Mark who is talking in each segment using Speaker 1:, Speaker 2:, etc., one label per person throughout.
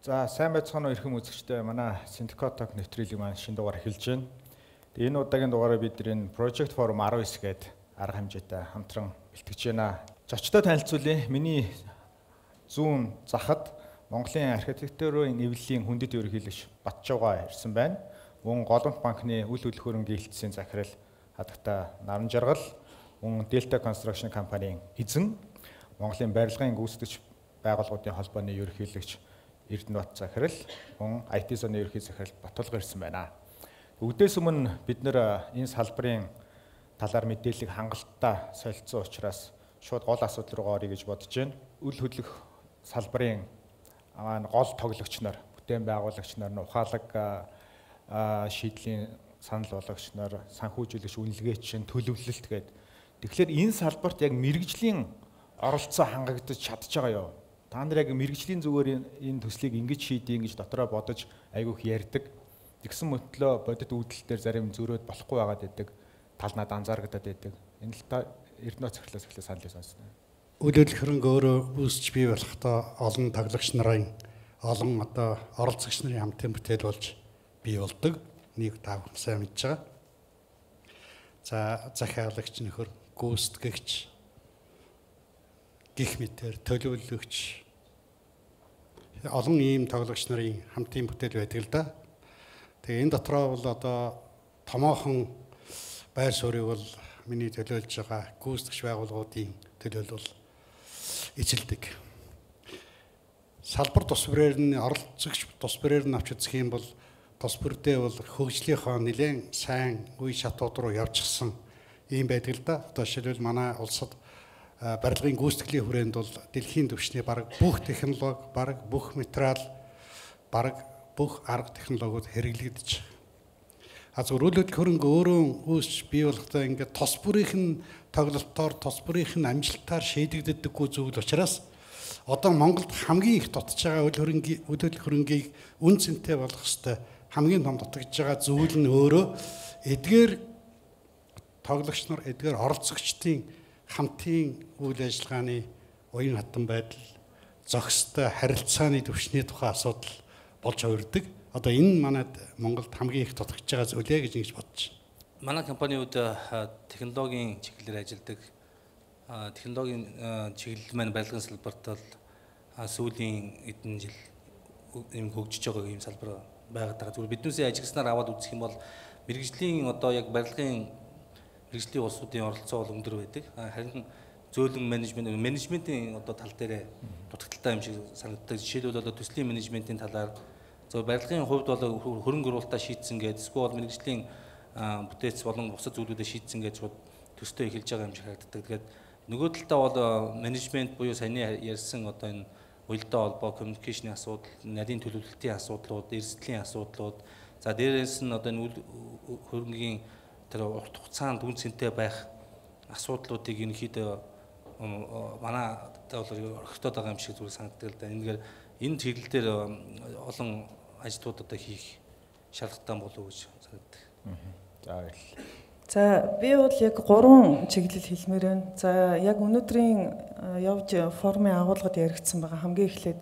Speaker 1: За сайн байцгаана уу эрхэм үзэгчдээ манай Syndicate Talk нэвтрүүлгийн маань шинэ дугаар эхэлж байна. Тэгээ энэ удаагийн дугаараа бид энэ Project Forum 19 гээд арга хэмжээтэй хамтран бэлтгэж байна. Зочдоо танилцуулъя. Миний зүүн захад Монголын архитектурын эвлэлийн хүндэт ерөнхийлөгч Батчууга ирсэн байна. Мөн Голомт банкны үл хөдлөх хөрөнгийн хэлтсийн захирал хадагта Наран Жаргал, мөн Delta Construction компанийн эзэн, Монголын барилгын гүйцэтгэгч байгууллагуудын холбооны ерөнхийлөгч Эрдэнэбат захирал, мөн IT зоны ерөнхий захирал Батулга ирсэн байна. Үдээс өмнө бид нэр энэ салбарын талаар мэдээллийг хангалттай солилцсон учраас шууд гол асуудал руу орё гэж бодож байна. Үл хөдлөх салбарын гол тоглогч нар, бүтээн байгуулагч нар, ухаалаг шийдлийн санал болгогч нар, санхүүжүүлэгч, үнэлгээч, төлөвлөлт гээд. Тэгэхээр энэ салбарт яг мэрэгжлийн оролцоо хангагдаж чадж байгаа юу? Та нар яг мэрэгжлийн зүгээр энэ төслийг ингэж шийдэе гэж дотроо бодож айгүйх ярьдаг. Тэгсэн мөтлөө бодит үүдэлтээр зарим зөрөөд болохгүй байгаад байдаг. Талнаад анзаарагдаад байдаг. Энэ л та Эрдэнэбат захирлаас эхлээ саналыг сонсно.
Speaker 2: Үл хөдлөх хөрөнгө өөрөө үүсч бий болохдоо олон тоглогч нарын, олон оролцогч нарын хамтын бүтээл болж бий болдог. Нэг та бүхэн сайн мэдж байгаа. За захиалагч нөхөр, гүйцэтгэгч, гих мэтэр төлөвлөгч олон ийм тоглогч нарын хамтын бүтээл байдаг л да. Тэгээ энэ дотроо бол томоохон байр суурийг бол миний төлөөлж байгаа гүйцэтгэгч байгууллагуудын төлөөл бол эзэлдэг. Салбар тус бүрээр нь оролцогч тус бүрээр нь авч үзэх юм бол тус бүрдээ бол хөгжлийнхоо нэлээд сайн үе шатууд руу явчихсан ийм байдаг л да. Одоо жишээлбэл манай улсад барилгын гүйцэтгэлийн хүрээнд бол дэлхийн түвшний бараг бүх технологи, бараг бүх материал, бараг бүх арга технологиуд хэрэглэгдэж. Зүгээр үл хөдлөх хөрөнгө өөрөө үүсч бий болохдоо ингээд тос бүрийнх нь тоглолтоор, тос бүрийнх нь амжилтаар шийдэгддэггүй зүйл учраас одоо Монголд хамгийн их дутж байгаа үл хөдлөх хөрөнгийг үн цэнтэй болгох ёстой хамгийн том дутагдж байгаа зүйл нь өөрөө эдгээр тоглогч нар, эдгээр оролцогчдын хамтын үйл ажиллагааны уян хатан байдал, зохистой харилцааны түвшний тухай асуудал болж хувирдаг. Одоо энэ манайд Монголд хамгийн их дутагдж байгаа зүйлээ гэж ингэж бодож байна.
Speaker 3: Манай компаниуд технологийн чиглэлээр ажилладаг. Технологийн чиглэл маань барилгын салбарт бол сүүлийн эдэн жил юм хөгжиж байгаа юм салбар байгаад байгаа. Зүгээр биднээсээ ажигласнаар аваад үзэх юм бол мэрэгжлийн яг барилгын мэрэгжлийн улсуудын оролцоо бол өндөр байдаг. Харин зөөлөн менежментийн тал дээр дутагдaltaй юм шиг санагддаг. Жишээлбэл төслийн менежментийн талаар барилгын хувьд бол хөрөнгө оруулалтаа шийдсэн гэдэг, эсвэл мэрэгжлийн бүтээц болон бусад зүйлүүдэд шийдсэн гэж төстэй эхэлж байгаа юм шиг харагддаг. Тэгээд нөгөө талдаа бол менежмент буюу саяны ярьсан энэ уялдаа холбоо, коммуникашны асуудал, нарийн төлөвлөлтийн асуудлууд, эрсдлийн асуудлууд, за дээрээс нь энэ хөрөнгийн тэр урт хугацаанд үн цэнтэй байх асуудлуудыг ерөнхийдөө манай бол орхитод байгаа юм шиг зүгээр санагддаг л да. Энэ чиглэл дээр олон ажлууд хийх шаардлагатай болов уу гэж санагддаг.
Speaker 1: За баярлалаа.
Speaker 4: За би бол яг 3 чиглэл хэлмээр байна. За яг өнөөдрийн явж форумын агуулгад яригдсан байгаа хамгийн эхлээд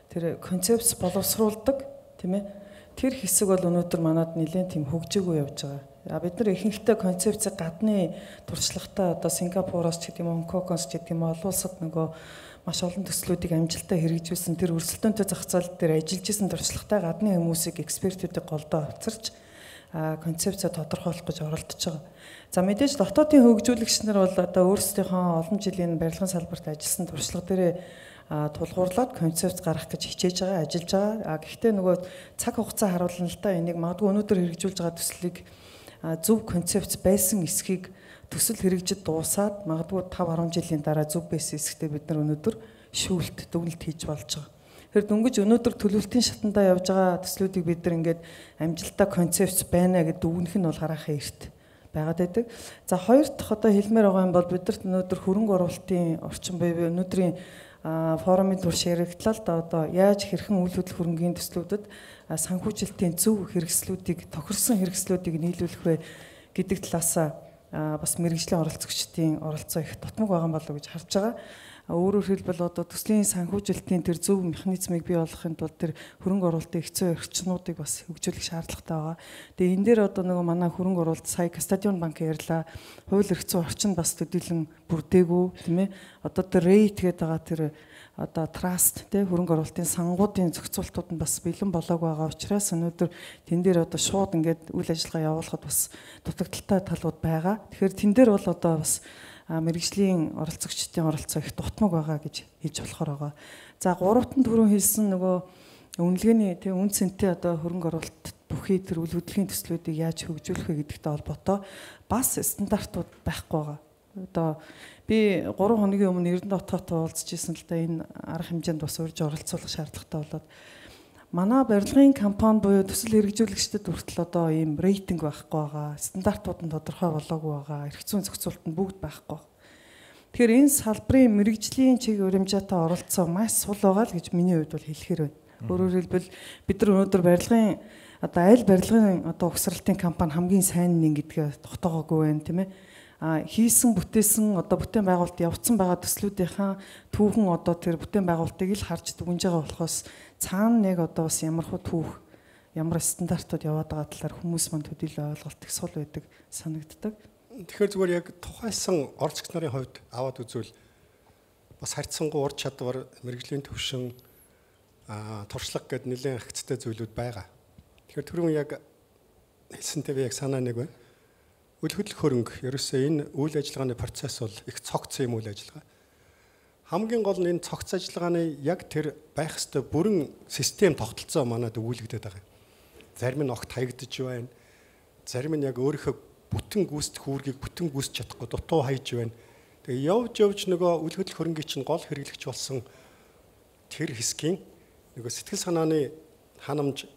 Speaker 4: тэр концепц боловсруулдаг тийм ээ. Тэр хэсэг бол өнөөдөр манад нэлээд тийм хөгжөөгөө явж байгаа. Бид нар ихэнхдээ концепцийг гадны туршлагатай Сингапуроос ч гэдэг юм, Хонконгоос ч гэдэг юм олон улсад маш олон төслүүдийг амжилттай хэрэгжүүлсэн тэр өрсөлдөөнтэй зах зээл дээр ажиллаж исэн туршлагатай гадны хүмүүсийг экспертүүдийг голдоо авчирч концепцээ тодорхойлох гэж оролдож байгаа. За мэдээж дотоодын хөгжүүлэгч нар бол өөрсдийнхөө олон жилийн барилгын салбарт ажилласан туршлага дээрээ тулгуурлаад концепц гаргах гэж хичээж байгаа, ажиллаж байгаа. Гэхдээ нөгөө цаг хугацаа харуулна л да. Энийг магадгүй өнөөдөр хэрэгжүүлж байгаа төслийг зөв концепц байсан эсхийг төсөл хэрэгжиж дуусаад магадгүй 5-10 жилийн дараа зөв байсан эсхтэй бид нар өнөөдөр шүүлт, дүгнэлт хийж болж байгаа. Тэгэхээр дөнгөж өнөөдөр төлөвлөлтийн шатандаа явж байгаа төслүүдийг бид нар ингээд амжилттай концепц байна гэдээ дүгнэх нь бол харахаа эрт байгаад байдаг. За хоёр дахь хэлмээр байгаа юм бол бидэрт өнөөдөр хөрөнгө оруулалтын орчин буюу өнөөдрийн форумын турш яригдлаа л да яаж хэрхэн үйл хөдлөх хөрөнгийн төслүүдэд санхүүжилтийн зөв хэрэгслүүдийг, тохирсон хэрэгслүүдийг нийлүүлэх вэ гэдэг талаас бас мэрэгжлийн оролцогчдын оролцоо их тутмаг байгаа болов уу гэж харж байгаа. Өөрөөр хэлбэл одоо төслийн санхүүжилтийн тэр зөв механизмыг бий болгохын тулд тэр хөрөнгө оруулалтын хэцүү орчнуудыг бас хөгжүүлэх шаардлагатай байгаа. Тэгээ энэ дээр одоо нөгөө манай хөрөнгө оруулалт сая Стадион банк ярьлаа. Хууль эрх зүйн орчин бас төдийлөн бүрдээгүй тийм ээ. Одоо тэр рейт гэдэг байгаа тэр одоо траст тий хөрөнгө оруулалтын сангуудын зохицуултууд нь бас бэлэн болоогүй байгаа учраас өнөөдөр тэн дээр одоо шууд ингээд үйл ажиллагаа явуулахад бас дутагдaltaй талууд байгаа. Тэгэхээр тэн дээр бол одоо бас мэрэгжлийн оролцогчдын оролцоо их дутмаг байгаа гэж хэлж болохоор байгаа. За гуравтан түрүүн хэлсэн нөгөө үнэлгээний тэг үн цэнтэй одоо хөрөнгө оруулалт бүхий тэр үйл хөдлөлийн төслүүдийг яаж хөгжүүлэх вэ гэдэгтэй холбоотой бас стандартууд байхгүй байгаа. Одоо би 3 хоногийн өмнө Эрдэнэтоттой уулзж ирсэн л да энэ арга хэмжээнд бас урьж оролцуулах шаардлагатай болоод манай барилгын компани буюу төсөл хэрэгжүүлэгчдэд хүртэл одоо ийм рейтинг байхгүй байгаа. Стандартууд нь тодорхой болоогүй байгаа. Эрх зүйн зохицуулт нь бүгд байхгүй. Тэгэхээр энэ салбарын мэрэгжлийн чиг баримжаатай оролцоо маш сул байгаа л гэж миний хувьд бол хэлэхээр байна. Өөрөөр хэлбэл бид нар өнөөдөр барилгын одоо аль барилгын одоо угсралтын компани хамгийн сайн нэг гэдгээ тогтоогоогүй байна тийм ээ. Хийсэн бүтээсэн одоо бүтээн байгуулалт явцсан байгаа төслүүдийнхаа түүхэн одоо тэр бүтээн байгуулалтыг л харж дүгнж байгаа болохоос цаана нэг одоо бас ямархуу түүх ямар стандартууд яваад байгаа талаар хүмүүс манд төдийлөө ойлголт их сул байдаг санагддаг.
Speaker 5: Тэгэхээр зүгээр яг тухайсан оролцогч нарын хувьд аваад үзвэл бас харьцангуй ур чадвар, мэрэгжлийн төвшин, туршлага гэд нэлээд агцтай зүйлүүд байгаа. Тэгэхээр түрүүн яг хэлсэнтэй би яг санаа нэг байна. Үйл хөдлөх хөрөнгө ерөөсөө энэ үйл ажиллагааны процесс бол их цогцсон юм үйл ажиллагаа. Хамгийн гол нь энэ цогц ажиллагааны яг тэр байх ёстой бүрэн систем тогтолцоо манад өгүүлэгдээд байгаа. Зарим нь огт хаягдж байна. Зарим нь яг өөрийнхөө бүтэн гүйцэтгэх үүргийг бүтэн гүйцэж чадахгүй дутуу хайж байна. Тэгээ явж нөгөө үйл хөдлөх хөрөнгийн чинь гол хэрэглэгч болсон тэр хэсгийн нөгөө сэтгэл санааны ханамж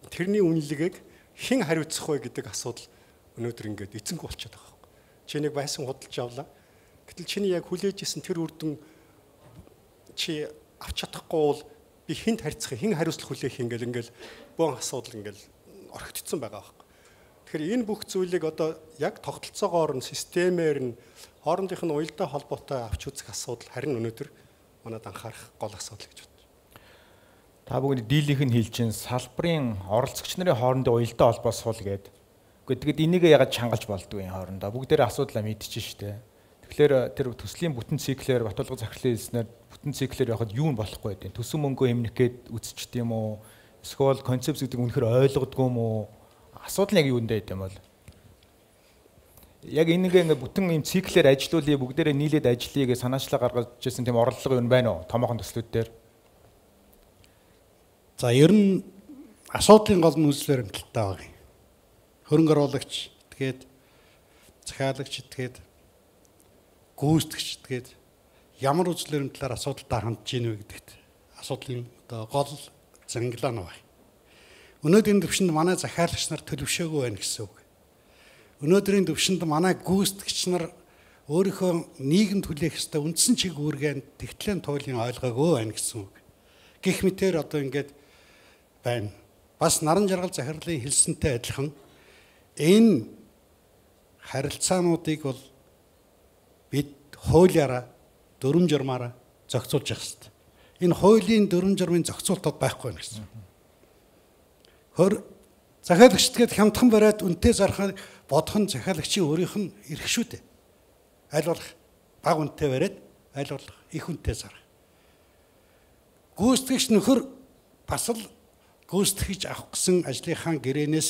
Speaker 5: тэрний үнэлгээг хэн хариуцах вэ гэдэг асуудал өнөөдөр ингээд эцэнгүй болчиход байгаа юм. Чи нэг байсан худалдаж авлаа. Гэтэл чиний яг хүлээж исэн тэр үрдэн чи авч чадахгүй бол би хэнд харьцах, хэн хариуцлах хүлээх ингээл бөөн асуудал ингээл орхигдсон байгаа байхгүй. Тэгэхээр энэ бүх зүйлийг одоо яг тогтолцоогоор нь системээр нь хоорондынх нь уялдаа холбоотой авч үзэх асуудал харин өнөөдөр манад анхаарах гол асуудал гэж бодож байна.
Speaker 1: Та бүгд дийлийнх нь хэлж чинь салбарын оролцогч нарын хоорондын уялдаа холбоо сул гэдэг. Тэгэд энийг ягаад чангалж болдгоо энэ хоорондоо бүгдээрээ асуудлаа мэдчихэж штэ. Тэгэхээр тэр төслийн бүтэн циклээр Батулга захирлын хэлснээр бүтэн циклээр явахад юу нь болохгүй байдیں۔ Төсөн мөнгөө хэмнэх гээд үзчихдээ юм уу? Эсвэл концепц гэдэг үнэхээр ойлгодгүй юм уу? Асуудал нь яг юундаа байд юм бол? Яг энэгээ ингээ бүтэн юм циклээр ажилуулъя бүгдээрээ нийлээд ажиллая гэж санаачлаа гаргаж ирсэн тийм орлого юу байна уу? Томоохон төслүүд дээр.
Speaker 2: За ер нь асуудлын гол нь үзлэр амталтай байгаа юм. Хөрөнгө оруулагч тэгээд захиалагч тэгээд гүйцэтгэгч тэгээд ямар үзлэр талаар асуудалтай хандж ийн вэ гэдэгт асуудлын одоо гол зангилаа нь байна. Өнөөдрийн төвшөнд манай захиалагч нар төлөвшөөгүй байна гэсэн үг. Өнөөдрийн төвшөнд манай гүйцэтгэгч нар өөрийнхөө нийгэмд хүлээх ёстой үндсэн чиг үүргэнд тэгтлэн туйлын ойлгоогүй байна гэсэн үг. Гэх мэтээр одоо ингээд байна. Бас наран жаргал захирлын хэлсэнтэй адилхан энэ харилцаануудыг бол бид хуулиараа дүрм журмаараа зохицуулж явах хэрэгтэй. Энэ хуулийн дүрм журмын зохицуултууд байхгүй гэсэн. Захиалагчд гээд хямдхан бариад үнэтэй зарахыг бодох нь захиалагчийн өөрийнх нь эрх шүү дээ. Аль болох бага үнэтэй бариад аль болох их үнэтэй зарах. Гүйцэтгэгч нөхөр бас л гүйцэтгэж авах гэсэн ажлынхаа гэрээнээс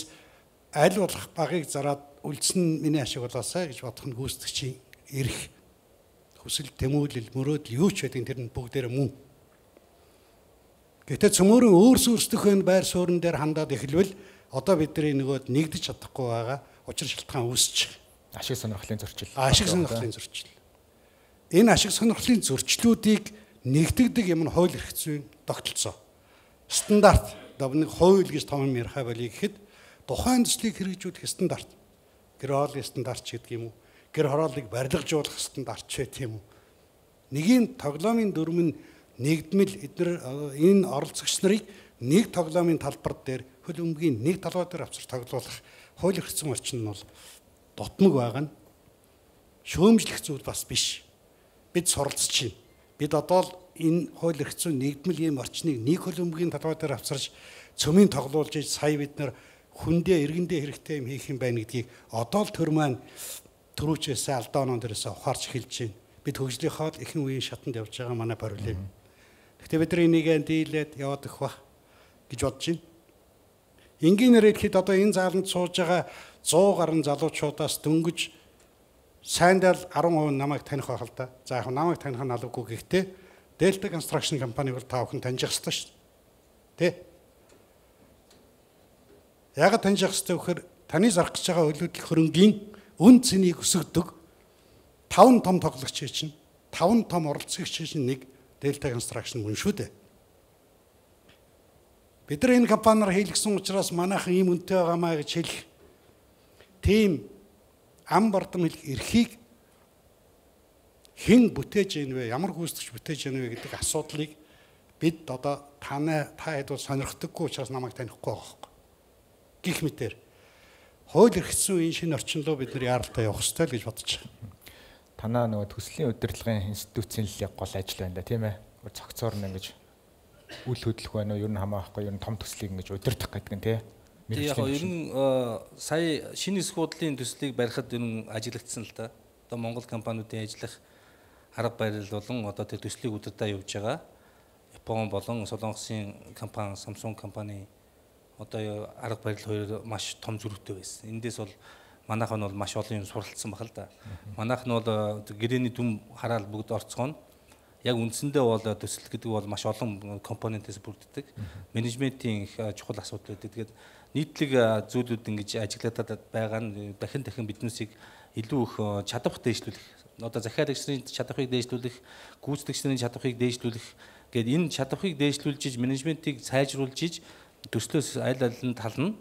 Speaker 2: аль болох багыг зараад үлдсэн миний ашиг болоосаа гэж бодох нь гүйцэтгэгчийн эрх. Хүсэл, тэмүүлэл, мөрөөдөл юу ч байдیں۔ Тэр нь бүгдээрээ мөн. Гэтэ цөмөрөн өөрсдөө байр суурин дээр хандаад эхлэвэл одоо бидний нөгөөд нэгдэж чадахгүй байгаа учир шалтгаан үүсчих.
Speaker 1: Ашиг сонирхлын зөрчил.
Speaker 2: Ашиг сонирхлын зөрчил. Энэ ашиг сонирхлын зөрчлүүдийг нэгтгэдэг юм нь хууль эрх зүйн тогтолцоо. Стандарт. Одоо нэг хууль гэж том юм ярихаа болъё гэхэд тухайн төслийг хэрэгжүүлэх стандарт. Гэр хорооллын стандарт ч гэдэг юм уу? Гэр хорооллыг барилгажуулах стандарт ч гэдэг юм уу? Нэгийн тоглоомын дүрм нь нэгдмэл эдгээр энэ оролцогч нарыг нэг тоглоомын талбар дээр хөлбөмбөгийн нэг талбар дээр авчир тоглуулах хууль эрх зүйн орчин нь бол дутмаг байгаа нь шөөмжлөх зүйл бас биш. Бид суралцж чинь. Бид одоо л энэ хууль эрх зүйн нэгдмэл ийм орчныг нэг хөлбөмбөгийн талбай дээр авчирч цөмийн тоглуулж иж сая бид нар хүндээ иргэндээ хэрэгтэй юм хийх юм байна гэдгийг одоо л төр маань түрүүчээс алдаа онон дээрээс ухаарч эхэлж байна. Бид хөгжлийнхоо л ихэнх үеийн шатанд явж байгаа манай проблем. Гэхдээ бид нар энийг дийлээд яваад өгөх бах гэж бодож байна. Энгийнээр ихэд одоо энэ зааланд сууж байгаа 100 гаруй залуучуудаас дөнгөж сайндаа л 10% намайг таних байх л да. За яг намайг таних нь алавгүй гэхдээ Delta Construction компаниг бол та бүхэн таньж явах ёстой шүү дээ. Тэ? Яг таньж явах ёстой вөхөр таны зарах гэж байгаа хөдлөх хөрөнгийн үн цэнийг өсгөдөг 5 том тоглогчийн чинь 5 том оролцогчийн чинь нэг Delta Construction мөн шүү дээ. Бид нар энэ компаниар хийлгсэн учраас манайхан ийм үнэтэй байгаамаа гэж хэлэх тийм ам бардам хэлэх эрхийг хэн бүтээж ийн вэ? Ямар гүйцэтгэж бүтээж ийн вэ гэдэг асуудлыг бид одоо та хэд бол сонирхдаггүй учраас намайг танихгүй байгаа хэрэг. Гэх мэтэр хууль эрх зүйн энэ шинэ орчинлоо бид нар яаралтай явах ёстой л гэж бодож байна.
Speaker 1: Танаа нөгөө төслийн удирдлагын институцийн л яг гол ажил байна да тийм ээ. Цогцоор нь ингэж үл хөдлөх байна уу? Ер нь хамаахгүй ер нь том төслийг ингэж удирдах гэдэг нь тийм.
Speaker 3: Яг ер нь сая шинэ скуудлын төслийг барихад ер нь ажиглагдсан л да. Одоо Монгол компаниудын ажиллах арга барил болон одоо тэр төслийг удирдах явж байгаа. Япон болон Солонгосын компани, Samsung компани одоо арга барил хоёр маш том зөрүүтэй байсан. Эндээс бол манайх нь бол маш олон юм суралцсан баг л да. Манайх нь бол гэрээний дүм хараад бүгд орцгоно. Яг үндсэндээ бол төсөл гэдэг бол маш олон компонентээс бүрддэг. Менежментийн их чухал асуудал байдаг. Тэгээд нийтлэг зүйлүүд ингэж ажиглагдаад байгаа нь дахин биднээсийг илүү их чадварт дээшлүүлэх. Одоо захиалагчдын чадварыг дээшлүүлэх, гүйцэтгэгчдийн чадварыг дээшлүүлэх гэдэг энэ чадварыг дээшлүүлж, менежментийг сайжруулж иж төслөөс аль алин тал нь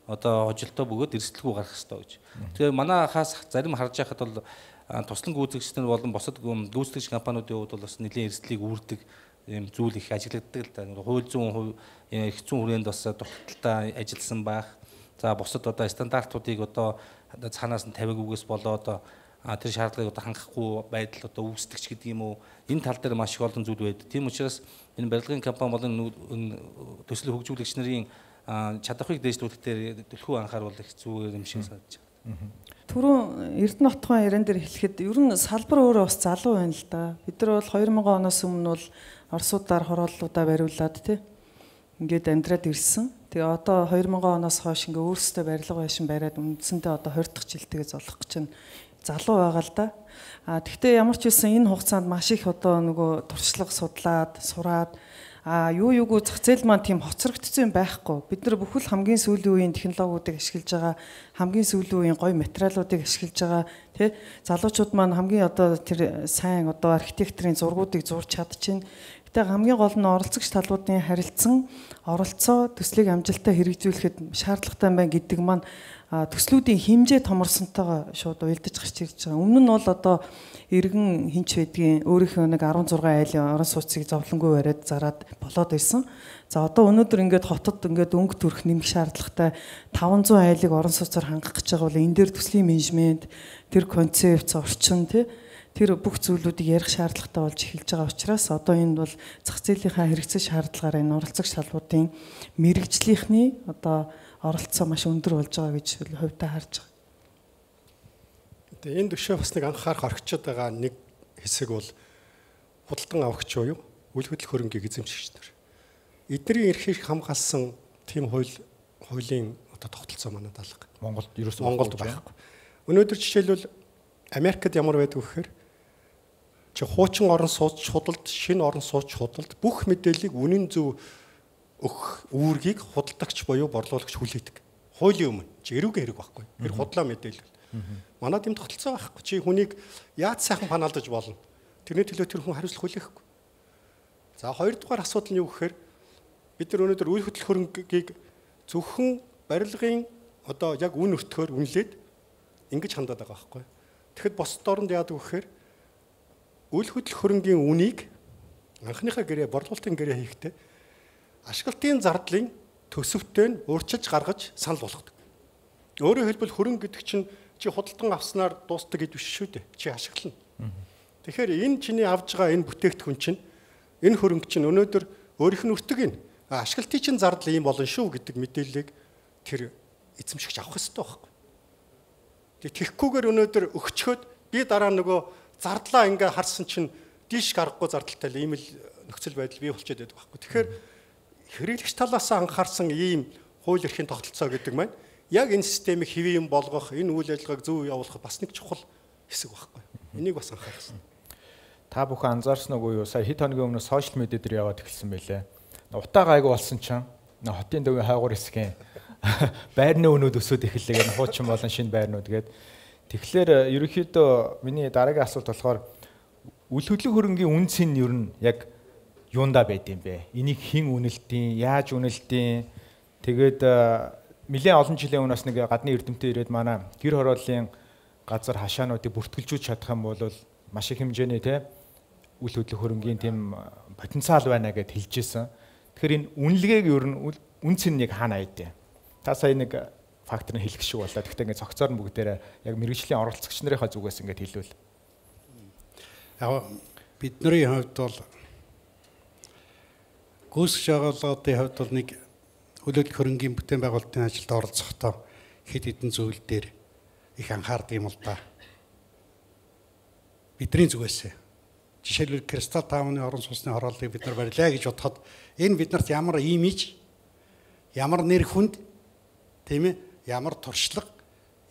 Speaker 3: одоо хожилтоо бөгөөд эрсдэлгүй гарах хэрэгтэй гэж. Тэгэхээр манай хаас зарим харж байхад бол туслан гүйцэтгэгчдэр болон босод гүйцэтгэгч компаниудын хувьд бол бас нэлийн эрсдлийг үүрдэг юм зүйл их ажиглагддаг л да. Хууль зүйн их зүйн хүрээнд бас дутагдaltaй ажилласан байх. За босод одоо стандартуудыг одоо цаанаас нь тавиагүйгээс болоод тэр шаардлагыг одоо хангахгүй байдал одоо үүсдэгч гэдэг юм уу. Энэ тал дээр маш их олон зүйл байдаг. Тийм учраас энэ барилгын компани болон төсөл хөгжүүлэгч нарын чадварыг дээшлүүлэх дээр төлхөө анхааруул их зүгээр юм шиг санагдаж байна.
Speaker 4: Түрүүн Эрдэнэ хотгон яран дээр хэлэхэд ер нь салбар өөрөө бас залуу байна л да. Бид нар бол 2000 оноос өмнө бол Оросуудаар хорооллуудаа бариулаад тий ингээд амьдраад ирсэн. Тэгээ одоо 2000 оноос хойш ингээ өөрсдөө барилга байшин бариад үндсэндээ одоо 20 дахь жилтэйгээ золох гэж чинь залуу байгаа л да. Тэгвэл ямар ч үсэн энэ хугацаанд маш их одоо нөгөө туршлага судлаад сураад юугүй зах зээл маань тийм хоцрогдсон юм байхгүй. Бид нар бүхэл хамгийн сүүлийн үеийн технологиудыг ашиглаж байгаа, хамгийн сүүлийн үеийн гоё материалуудыг ашиглаж байгаа, тий? Залуучууд маань хамгийн одоо тэр сайн одоо архитекторын зургуудыг зурж чадчихээн. Гэтэ хамгийн гол нь оролцогч талуудын харилцан оролцоо төслийг амжилттай хэрэгжүүлэхэд шаардлагатай байна гэдэг маань төслүүдийн хэмжээ томорсонтойгоо шууд уялдаж гарч ирж байгаа. Өмнө нь бол одоо иргэн хинч байдгийн өөрийнхөө нэг 16 айлын орон сууцыг зовлонгүй бариад зараад болоод ирсэн. За одоо өнөөдөр ингээд хотод ингээд өнгө төрөх нэмэх шаардлагатай 500 айлыг орон сууцаар хангах гэж байгаа бол энэ дээр төслийн менежмент, тэр концепц, орчин тий тэр бүх зүйлүүдийг ярих шаардлагатай болж эхэлж байгаа учраас одоо энэ бол зах зээлийнхаа хэрэгцээ шаардлагаараа энэ оролцогч талбуудын мэрэгжлийнхний одоо оролцоо маш өндөр болж байгаа гэж хувьдаа харж байгаа.
Speaker 5: Тэгээ энэ төвшөө бас нэг анхаарах орчод байгаа нэг хэсэг бол худалдан авагч буюу үйл хөдлөх хөрөнгийг эзэмшигч нар. Эдний эрхийг хамгаалсан тийм хуулийн одоо тогтолцоо манайд алга.
Speaker 1: Монголд ерөөсөө
Speaker 5: Монголд байхгүй. Өнөөдөр жишээлбэл Америкт ямар байдаг вэ гэхээр чи хуучин орон сууц худалд, шинэ орон сууц худалд бүх мэдээллийг үнэн зөв өгөх үүргийг худалдагч буюу борлуулагч хүлээдэг. Хуулийн өмнө чи эрүүгийн хэрэг байхгүй. Тэр худлаа мэдээлэл. Манайд юм тогтолцоо байхгүй. Чи хүнийг яаж сайхан паналдаж болно. Тэрний төлөө тэр хүн хариуцлага хүлээхгүй. За хоёрдугаар асуудал нь юу гэхээр бид нар өнөөдөр үйл хөдлөх хөрөнгийг зөвхөн барилгын одоо яг үн өртгөөр үнэлээд ингэж хандаад байгаа байхгүй. Тэгэхэд босд оронд яадаг вэ гэхээр үйл хөдлөх хөрөнгийн үнийг анхныхаа гэрээ борлуулалтын гэрээ хийхдээ ашиглалтын зардлын төсөвтэй нь урьдчилж гаргаж санал болгодог. Өөрөөр хэлбэл хөрөнгө гэдэг чинь чи худалдан авснаар дуустдаг гэж биш шүү дээ. Чи ашиглана. Тэгэхээр энэ чиний авж байгаа энэ бүтээгдэхүүн чинь энэ хөрөнгө чинь өнөөдөр өөрийнх нь өртөг ашиглалтын чинь зардал ийм болно шүү гэдэг мэдээллийг тэр эзэмшигч авах хэрэгтэй байхгүй. Тэгээ тэгхгүйгээр өнөөдөр өгчхөд би дараа нөгөө зардлаа ингээ харсан чинь диш гарахгүй зардалтай л ийм л нөхцөл байдал бий болчиход байдаг байхгүй. Тэгэхээр хэрэглэгч талаас анхаарсан ийм хууль эрхийн тогтолцоо гэдэг маань яг энэ системийг хэвийн юм болгох, энэ үйл ажиллагааг зөв явуулах бас нэг чухал хэсэг байхгүй. Энийг бас анхаарах хэрэгтэй.
Speaker 1: Та бүхэн анзаарсан уу юу? Сая хэд хоногийн өмнө сошиал медиа дээр яваад эхэлсэн байлээ. Утаа гайгүй болсон чинь хотын дэвийн хайгуур хэсгийн байрны өнүүд өсөд эхэллээ. Хуучин болон шинэ байрнууд гээд. Тэгэхээр ерөнхийдөө миний дараагийн асуулт болохоор үл хөдлөх хөрөнгийн үн цэн нь ер нь яг юундаа байд юм бэ? Энийг хэн үнэлтийн, яаж үнэлтийн? Тэгээд нэлээд олон жилийн өмнөөс нэг гадны эрдэмтэн ирээд манай гэр хорооллын газар хашаануудыг бүртгэлжүүлж чадах юм бол маш их хэмжээний үл хөдлөх хөрөнгийн тийм потенциал байна гэд хэлж ирсэн. Тэгэхээр энэ үнэлгээг ер нь үн цэн нэг хаана айдэ? Та сая нэг фактор нь хэлэх шиг болоо. Гэхдээ ингээд цогцоор нь бүгдээрээ яг мэргэжлийн оролцогч нарынхаа зүгээс ингээд хэлвэл.
Speaker 2: Яг бидний хувьд бол гүйцэтгэж байгууллагын хувьд бол нэг үл хөдлөх хөрөнгийн бүтээн байгуулалтын ажилд оролцохдоо хэд хэдэн зүйл дээр их анхаардаг юм л да. Бидний зүгээс жишээлбэл Кристал таамны орон сууцны хорооллыг бид нар барьлаа гэж бодоход энэ биднэрт ямар имиж, ямар нэр хүнд, тийм ээ, ямар туршлага,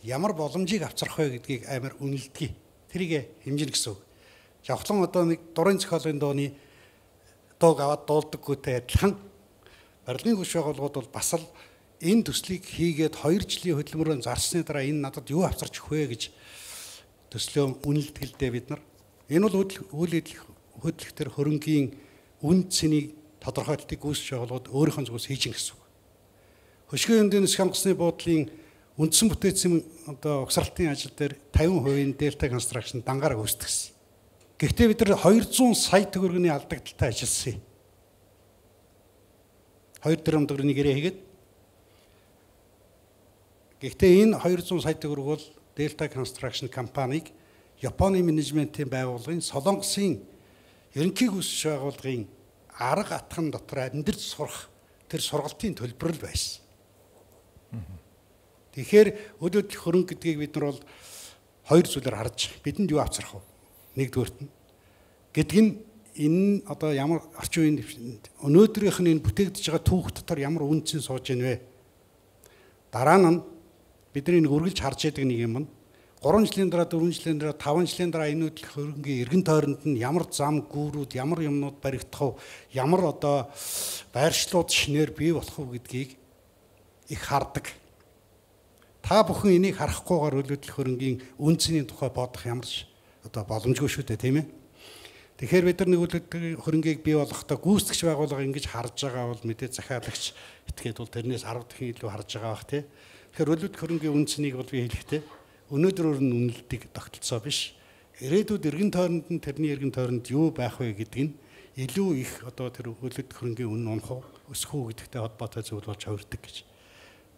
Speaker 2: ямар боломжийг авчрах вэ гэдгийг амар үнэлдэг. Тэрийг хэмжинэ гэсэн үг. Жавхлан одоо нэг дурын зохиолын дууны дууг аваад дуулдаггүйтэй адилхан барилгын хүч байгууллагууд бол бас л энэ төслийг хийгээд 2 жилийн хөдөлмөрөөр зарсны дараа энэ надад юу авчрах вэ гэж төслөө үнэлдэг л дээ бид нар. Энэ бол үйл хөдлөх төр хөрөнгийн үн цэнийг тодорхойлтыг гүйцэтгэж байгууллагууд өөрийнхөө зүгээс хийж гисэн үг. Хөшгөө эндээс хангасны буудлын үндсэн бүтээцийн одоо угсралтын ажил дээр 50% Delta Construction дангаараа гүйцэтгсэн. Гэхдээ бид нар 200 сая төгрөгийн алдагдaltaй ажилласан юм. 2 тэрбум төгрөгийн гэрээ хийгээд. Гэхдээ энэ 200 сая төгрөг бол Delta Construction компаниг Японы менежментийн байгууллагын Солонгосын ерөнхий гүйцэтгэгч байгууллагын арга атхан дотор амьдарч сурах тэр сургалтын төлбөр л байсан. Тэгэхээр үл хөдлөх хөрөнгө гэдгийг бид нар бол 2 зүйлээр харж бидэнд юу авчрах вэ? Нэгдүгээрт нь гэдэг нь энэ одоо ямар орчин үеийн өнөөдрийнх нь энэ бүтээгдэж байгаа түүх дотор ямар үнцэн сууж ийн вэ? Дараа нь бидний нэг үргэлж харж яадаг нэг юм нь 3 жилийн дараа 4 жилийн дараа 5 жилийн дараа энэ үйл хөрөнгийн эргэн тойронд нь ямар зам гүүрүүд ямар юмнууд баригдах вэ? Ямар одоо байршлууд шинээр бий болох вэ гэдгийг их хардаг. Та бүхэн энийг харахгүйгээр үйл хөдлөх хөрөнгийн үн цэний тухай бодох ямар ч одоо боломжгүй шүү дээ, тийм ээ. Тэгэхээр бид нар нэг үйл хөдлөх хөрөнгийг бий болгохдоо гүйцэтгэгч байгууллага ингэж харж байгаа бол мэдээ захиалагч этгээд бол тэрнээс 10 дахин илүү харж байгаа бах тий. Тэгэхээр үйл хөдлөх хөрөнгийн үн цэнийг бол би хэлэхдээ өнөөдрөөр нь үнэлдэг тогтолцоо биш. Ирээдүйд эргэн тойронд нь тэрний эргэн тойронд юу байх вэ гэдэг нь илүү их одоо тэр үйл хөдлөх хөрөнгийн үн унах уу өсөх үү гэдэгтэй холбоотой зүйл болж хувирдаг гэж.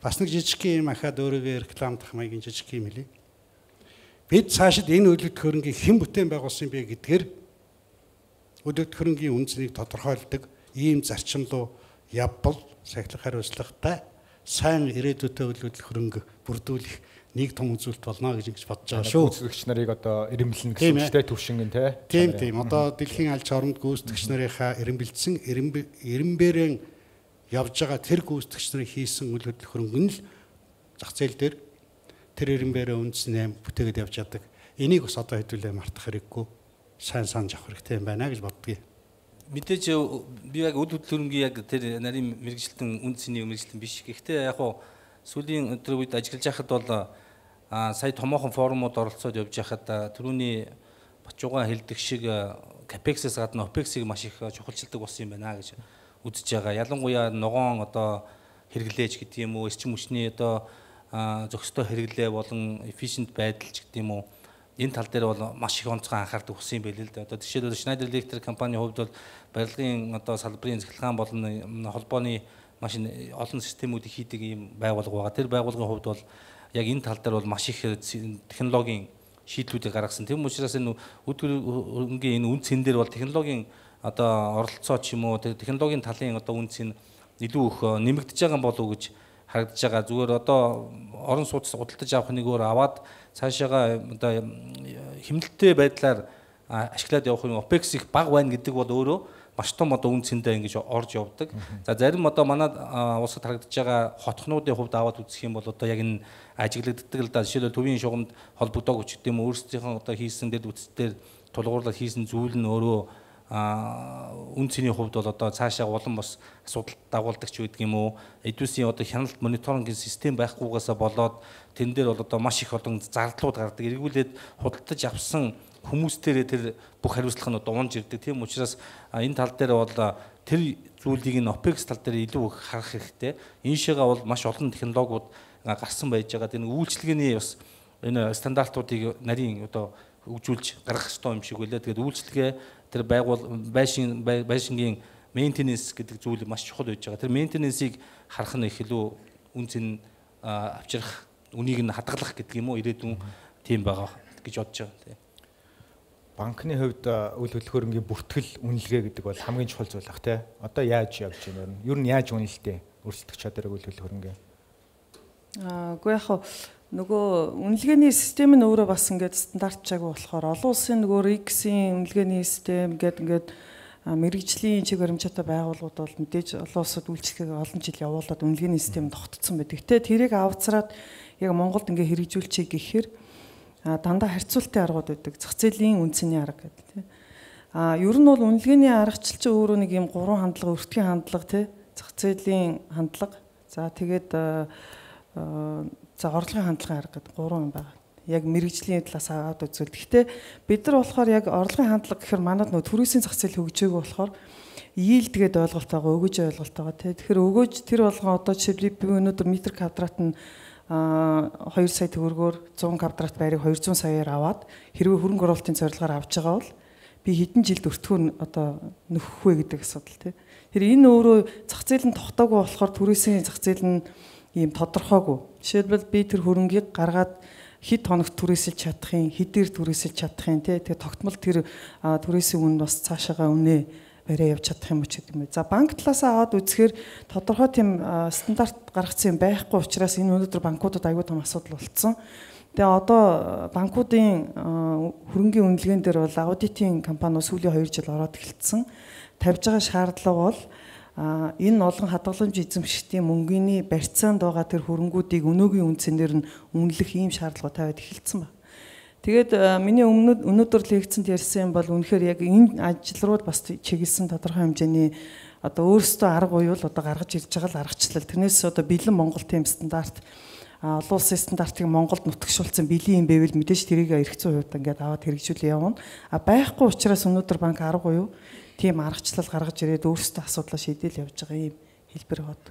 Speaker 2: Бас нэг жижиг юм ахаад өөрийгөө рекламдах маягийн жижиг юм хэлий. Бид цаашид энэ үйл хөдлөх хөрөнгийг хэн бүтээн байгуулсан бэ гэдгээр үйл хөдлөх хөрөнгийн үн цэнийг тодорхойлдог ийм зарчим руу явбал сахилах хариуцлагатай сайн ирээдүйтэй үйл хөдлөх хөрөнгө бүрдүүлэх нэг том үзүүлэлт болно гэж бодож байгаа шүү.
Speaker 1: Гүйцэтгэгч нарыг одоо эренбэлнэ гэсэн үгтэй төвшинг нь
Speaker 2: тийм. Одоо дэлхийн аль ч оронд гүйцэтгэгч нарынхаа эренбэлсэн эренбэрэн явж байгаа тэр гүйцэтгэгч нарын хийсэн үйл хөдлөх хөрөнгө нь л зах зээл дээр тэр эренбэрээ үндснээ бүтээгээд явж яадаг. Энийг бас одоо хэдүүлээ мартах хэрэггүй. Сайн санаж авах хэрэгтэй юм байна гэж боддгийг.
Speaker 3: Мэдээж би яг үйл хөдлөх хөрөнгийн яг тэр нарийн мэрэгжилтэн үн цэний мэрэгжилтэн биш. Гэхдээ яг сүүлийн өдрийн үед ажиллаж байхад бол сая томоохон форумууд оролцоод явж байхад түрүүний Бачуугаан хэлдэг шиг капексээс гадна опексийг маш их чухалчилдаг болсон юм байна гэж үзэж байгаа. Ялангуяа ногоон одоо хэрэглээж гэдэг юм уу, эрчим хүчний одоо зохистой хэрэглээ болон efficient байдал ч гэдэг юм уу. Энэ тал дээр бол маш их онцгой анхаардаг болсон юм байл л да. Одоо жишээлбэл Schneider Electric компанийн хувьд бол барилгын одоо салбарын захиргаан болон холбооны маш олон системүүдийг хийдэг ийм байгууллага байгаа. Тэр байгууллагын хувьд бол яг энэ тал дээр бол маш их технологийн шийдлүүдийг гаргасан. Тийм учраас энэ хөдөлгөөний энэ үн цэн дээр бол технологийн одоо оролцоо ч юм уу технологийн талын одоо үн цэн илүү их нэмэгдэж байгаа болов уу гэж харагдаж байгаа. Зүгээр одоо орон сууц худалдаж авах нэг өөр аваад цаашаага одоо хэмнэлттэй байдлаар ашиглаад явах юм OPEX их бага байна гэдэг бол өөрөө маш том одоо үн цэндээ ингэж орж явдаг. За зарим одоо манай улсад харагдаж байгаа хотхнуудын хувьд аваад үзэх юм бол одоо яг энэ ажиглагддаг л да. Жишээлбэл төвийн шугамд холбогдоог ч гэдэг юм өөрсдийнхөө одоо хийсэн дэд үтцээр тулгуурлаад хийсэн зүйл нь өөрөө үн цэний хувьд бол одоо цаашаа улам бас асуудал дагуулдаг ч гэдэг юм уу. Эдүүсийн одоо хяналт мониторингийн систем байхгүйгээсээ болоод тэн дээр бол одоо маш их олон зардлууд гардаг. Эргүүлээд худалдаж авсан хүмүүстээрээ тэр бүх хариуцлага нь одоо унж ирдэг. Тийм учраас энэ тал дээр бол тэр зүйлийг нь OPEX тал дээр илүү их харах хэрэгтэй. Энэ шигээ бол маш олон технологиуд гарсан байж байгаа. Тэр үйлчлэгээний бас энэ стандартуудыг нарийн одоо хөгжүүлж гаргах ёстой юм шиг үлээ. Тэгээд үйлчлэгээ тэр байшингийн maintenance гэдэг зүйл маш чухал байж байгаа. Тэр maintenance-ийг харах нь их илүү үн цэн авчрах, үнийг нь хадгалах гэдэг юм уу ирээдүйн тийм байгаа гэж бодож байгаа. Тийм.
Speaker 1: Банкны хувьд үйл хөдлөхөөрөнгийн бүртгэл үнэлгээ гэдэг бол хамгийн чухал зүйл ах тий. Одоо яаж явж байна вэ? Ер нь яаж үнэлтээ өрсөлдөх чадварыг үйл хөдлөхөөрөнгийн?
Speaker 4: Үгүй яг нөгөө үнэлгээний систем нь өөрөө бас ингээд стандартчаагүй болохоор олон улсын нөгөө RICS-ийн үнэлгээний систем ингээд мэрэгжлийн чиг баримтчаатай байгууллагууд бол мэдээж олон улсад үйлчлэгээ олон жил явуулаад үнэлгээний систем тогтцсон байдаг. Гэтэ тэрийг авцраад яг Монголд ингээд хэрэгжүүлчихье гэхээр дандаа харьцуултын аргууд байдаг. Зах зээлийн үнцний арга гэдэг тийм. Ер нь бол үнэлгээний аргачлал чинь өөрөө нэг юм 3 хандлага, өртгийн хандлага тийм. Зах зээлийн хандлага. За тэгээд орлогын хандлагын арга гэдэг 3 юм байна. Яг мэрэгжлийн талаас аваад үзвэл. Гэхдээ бид нар болохоор яг орлогын хандлага гэхээр манад нөө төрөөсийн зах зээл хөгжөөгүй болохоор yield гэдэг ойлголтойгоо өгөөж ойлголтойгоо тийм. Тэгэхээр өгөөж тэр болгон одоо жишээлбэл би өнөөдөр метр квадрат нь 2 сая төгрөгөөр 100 квадрат байрыг 200 саяар аваад хэрвээ хөрөнгө оруулалтын зорилгоор авч байгаа бол би хэдэн жилд өртгөө одоо нөхөх вэ гэдэг асуудал тийм. Тэр энэ өөрөө зах зээл нь тогтоогүй болохоор төрөөсийн зах зээл нь ийм тодорхойгүй. Жишээлбэл би тэр хөрөнгийг гаргаад хэд хоногт түрээсэлж чадах юм, хэдээр түрээсэлж чадах юм тий. Тэгээ тогтмол тэр түрээсийн үн бас цаашаага үнэ барай явж чадах юм ч гэдэг юм. За банк талаас аваад үзэхээр тодорхой тийм стандарт гаргацсан юм байхгүй учраас энэ өнөөдөр банкудад аюул том асуудал болцсон. Тэгээ одоо банкуудын хөрөнгийн үнэлгээнд дээр бол аудитын компаниуд сүүлийн 2 жил ороод эхэлсэн. Тавьж байгаа шаардлага бол энэ олон хадгаламж эзэмшигчдийн мөнгөний барьцаанд байгаа тэр хөрөнгүүдийг өнөөгийн үнцээр нь үнэлэх ийм шаардлага тавиад эхэлсэн байна. Тэгээд миний өнөөдөр лекцэнд ярьсан юм бол үнэхээр яг энэ ажил руу бас чиглэсэн тодорхой хэмжээний одоо өөрсдөө арга уюул одоо гаргаж ирж байгаа л аргачлал. Тэрнээс одоо бэлэн Монгол тим стандарт олон улсын стандартыг Монголд нутагшуулсан бэлэн юм байвал мэдээж тэрийг эрх зүйн хувьд ингээд аваад хэрэгжүүлээ явна. Байхгүй учраас өнөөдөр банк арга уюу тийм аргачлал гаргаж ирээд өөрсдөө асуудлаа шийдээл явж байгаа юм хэлбэр бод.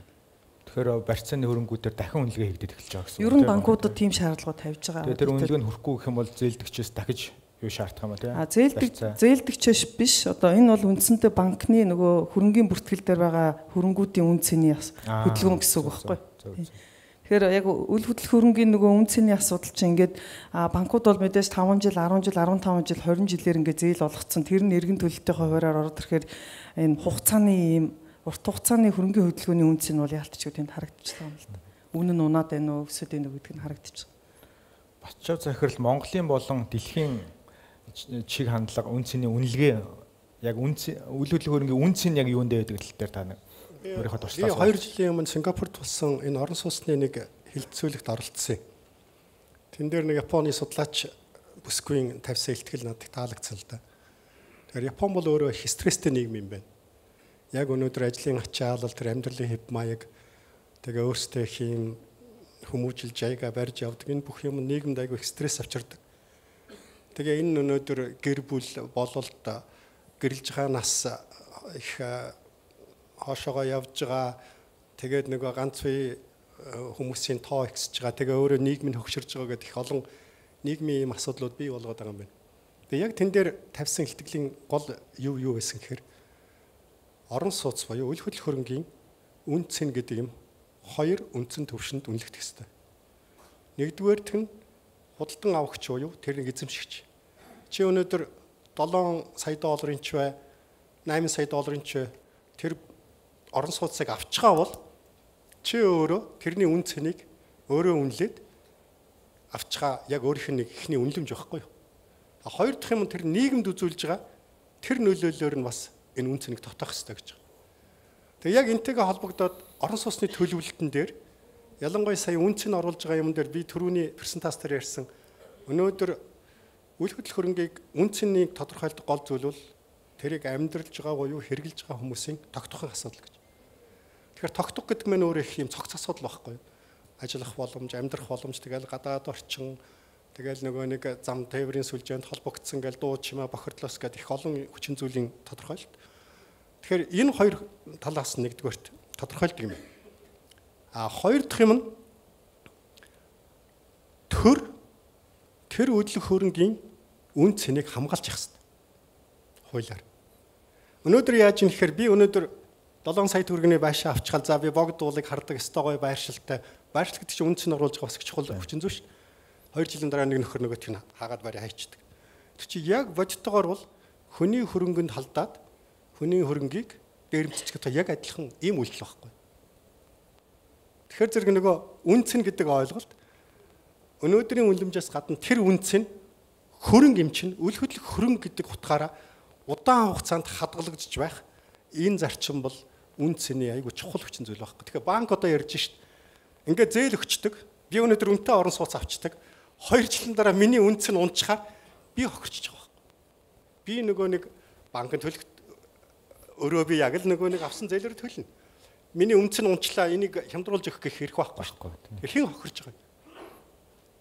Speaker 1: Тэгэхээр барьцааны хөрөнгүүдээр дахин үнэлгээ хийгдэж эхэлж байгаа гэсэн үг.
Speaker 4: Ер нь банкудад тийм шаардлага тавьж байгаа.
Speaker 1: Тэгээ тэр үнэлгээ нь хүрэхгүй гэх юм бол зээлдэгчээс дахиж юу шаардах юм бэ?
Speaker 4: Зээлдэгчээс биш. Одоо энэ бол үндсэндээ банкны нөгөө хөрөнгийн бүртгэл дээр байгаа хөрөнгүүдийн үн цэний хөдөлгөөн гэсэн үг байхгүй. Тэгэхээр яг үйл хөдлөх хөрөнгийн нөгөө үн цэний асуудал чинь ингээд банкуд бол мэдээж 5 жил, 10 жил, 15 жил, 20 жилээр ингээд зээл олгоцсон. Тэр нь эргэн төлөлтийн хуваараар ороод ирэхээр энэ хугацааны ийм урт хугацааны хөрөнгийн хөдөлгөөний үнц нь бол яалтч үгэнд харагдчихсан юм л да. Үнэн нь унаад байна уу, өсөд байна уу гэдг нь харагдчихсан.
Speaker 1: Батчаа захирал Монголын болон дэлхийн чиг хандлага үнцний үнэлгээ яг үйл хөдлөх хөрөнгийн үнц нь яг юунд байдаг тал дээр та өөрийнхөө туршлага.
Speaker 5: 2 жилийн өмнө Сингапурт болсон энэ орон сууцны нэг хилцүүлэгт оролцсон юм. Тэн дээр нэг Японы судлаач бүсгүйн тавьсан ихтгэл надад таалагдсан л да. Тэгэхээр Япон бол өөрөө их стресстэй нийгэм юм байна. Яг өнөөдөр ажлын ачаалал, тэр амьдралын хэв маяг, тэгээ өөрсдөө хийм хүмүүжил жайга барьж явдаг. Энэ бүх юм нийгэмд айгүй их стресс авчирдаг. Тэгээ энэ өнөөдөр гэр бүл бололт гэрэлж байгаа нас их хоошоогоо явж байгаа. Тэгээд нөгөө ганц үе хүмүүсийн тоо ихсэж байгаа. Тэгээ өөрөө нийгмийн хөгширж байгаа гэдэг их олон нийгмийн ийм асуудлууд бий болгоод байгаа юм байна. Тэгээ яг тэн дээр тавьсан ихтгэлийн гол юу байсан гэхээр орон сууц буюу үйл хөдлөх хөрөнгийн үн цэн гэдэг юм 2 үндсэн төвшөнд үнэлэгдэх ёстой. Нэгдүгээрт нь худалдан авахч уу тэрнийг эзэмшигч. Чи өнөөдөр 7 сая долларын ч бай, 8 сая долларын ч тэр орон сууцыг авчгаа бол чи өөрөө тэрний үн цэнийг өөрөө үнэлээд авчгаа яг өөрийнх нь ихний үнэлэмж байхгүй юу? Хоёр дахь юм тэр нийгэмд үзүүлж байгаа тэр нөлөөллөөр нь бас энэ үн цэнийг тотоох хэрэгтэй гэж байна. Тэгээ яг энтэйгээ холбогдоод орон сууцны төлөвлөлтөн дээр ялангуяа сая үн цэн оруулж байгаа юм дээр би түрүүний презентацаар ярьсан өнөөдөр үйл хөдлөх хөрөнгийг үн цэнийг тодорхойлдог гол зүйл бол тэрийг амьдралж байгаа буюу хэрэгжилж байгаа хүмүүсийн тогтохын асуудал гэж. Тэгэхээр тогтох гэдэг нь өөрөө их юм цогц асуудал байхгүй юу? Ажиллах боломж, амьдрах боломж, тэгэл гадаад орчин, тэгэл нөгөө нэг зам тээврийн сүлжээнд холбогдсон гэл дуу чимээ бохирдлоос гэдэг их олон хүчин зүйлийн тодорхойлолт. Тэгэхээр энэ хоёр талаас нь нэгдүгээрт тодорхойлдог юм. Хоёр дахь юм нь тэр хөдлөх хөрөнгийн үн цэнийг хамгаалж явах хэрэгтэй. Хуулиар. Өнөөдөр яаж юм гэхээр би өнөөдөр 7 сая төгрөгийн байшаа авчихал за би богд дуулыг хардаг стогой байршилтай. Байршил гэдэг чинь үн цэн оруулж байгаа бас их чухал хүчин зүйл шүү. 2 жилийн дараа нэг нөхөр нөгөөтг нь хаагаад барь хайчдаг. Тэр чи яг бодтойгоор бол хүний хөрөнгөнд халдаад хүний хөрөнгийг дээрэмцчих яг адилхан ийм үйлдэл байхгүй. Тэгэхээр зэрэг нөгөө үн цэн гэдэг ойлголт өнөөдрийн үнэлэмжээс гадна тэр үн цэн хөрөнгө эмчин үл хөдлөх хөрөнгө гэдэг утгаараа удаан хугацаанд хадгалагдж байх энэ зарчим бол үн цэний айгүй чухал хүчин зүйл байхгүй. Тэгэхээр банк одоо ярьж шít. Ингээд зээл өгчдөг. Би өнөөдөр үнэтэй орон сууц авчдаг. 2 жилийн дараа миний үн цэн унчхаар би хохирчж байгаа байхгүй. Би нөгөө нэг банкын төлөх өрөө би яг л нөгөө нэг авсан зээлээр төлнө. Миний үн цэн унчлаа энийг хямдруулж өгөх гэх хэрэг байхгүй шүү. Тэгэхээр хэн хохирч байгаа юм?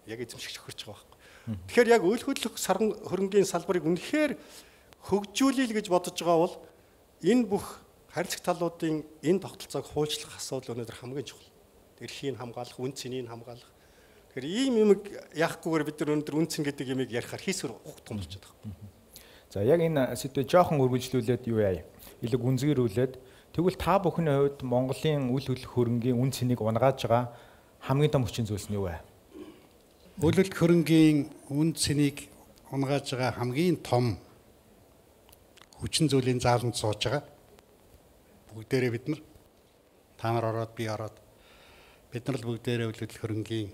Speaker 5: Яг эзэмшигч хохирч байгаа байхгүй. Тэгэхээр яг үйл хөдлөх хөрөнгийн салбарыг үнэхээр хөгжүүлэе гэж бодож байгаа бол энэ бүх харилцаг талуудын энэ тогтолцоог хуульчлах асуудал өнөөдөр хамгийн чухал. Эрхийг хамгаалах, үн цэнийг хамгаалах. Тэгэхээр ийм юм яахгүйгээр бид нар өнөөдөр үн цэн гэдэг юмыг ярихаар хийсвэр ухтсан болчиход байгаа.
Speaker 1: За яг энэ сэдвээ жоохон үргэлжлүүлээд юу яа? Илүү гүнзгийрүүлээд тэгвэл та бүхний хувьд Монголын үйл хөдлөх хөрөнгийн үн цэнийг унгааж байгаа хамгийн том хүчин зүйлс нь юу вэ?
Speaker 2: Үйл хөдлөх хөрөнгийн үн цэнийг унгааж байгаа хамгийн том хүчин зүйлийн зааланд сууж байгаа. Бүгдээрээ бид нар та нар ороод би ороод бид нар л бүгдээрээ үйл хөдлөх хөрөнгийн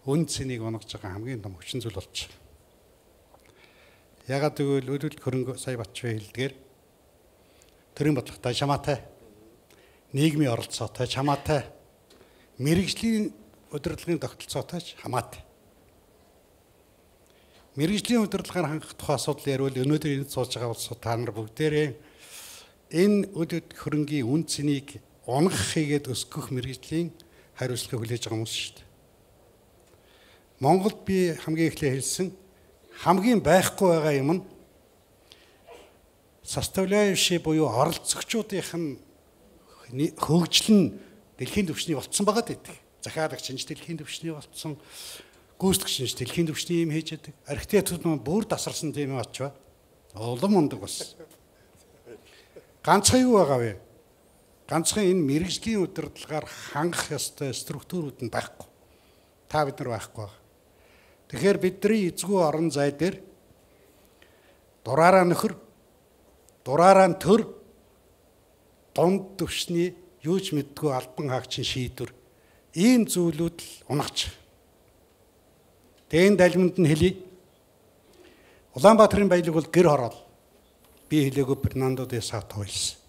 Speaker 2: үн цэнийг унгаж байгаа хамгийн том хүчин зүйл болж байна. Ягаад гэвэл үйл хөдлөх хөрөнгө сая Батчвэ хэлдгээр төрийн бодлоготой чамаатай нийгмийн оролцоотой чамаатай мэрэгжлийн удирдлагын тогтолцоотой хамаатай. Мэргэжлийн удирдлагаар хангах тухай асуудал ярил өнөөдөр энд сууж байгаа улсууд та нар бүгдээрээ энэ үйл хөдлөх хөрөнгийн үн цэнийг унгах хийгээд өсгөх мэргэжлийн хариуцлагыг хүлээж байгаа хүмүүс шүү дээ. Монголд би хамгийн эхлээ хэлсэн хамгийн байхгүй байгаа юм нь составляющий буюу оролцогчдын хөгжил нь дэлхийн түвшний болцсон байгаа гэдэг. Захиалагч нь дэлхийн түвшний болцсон, гүйцэтгэгч нь дэлхийн түвшний юм хийж яадаг. Архитектур нь бүр тасарсан тийм юм очваа. Улам ундаг бас. Ганцхан юу байгаа вэ? Ганцхан энэ мэрэгжлийн удирдлагаар хангах ёстой структурууд нь байхгүй. Та бид нар байхгүй байгаа. Тэгэхээр бидний эзгүй орон зай дээр дураараа нөхөр, дураараа төр, дунд түвшний юу ч мэдгүй албан хаагчин шийдвэр ийм зүйлүүд л унагч. Тэгэн далимд нь хэлий. Улаанбаатарын баялаг бол гэр хороол. Би хэлээгөө Фернандо де Сато хэлсэн.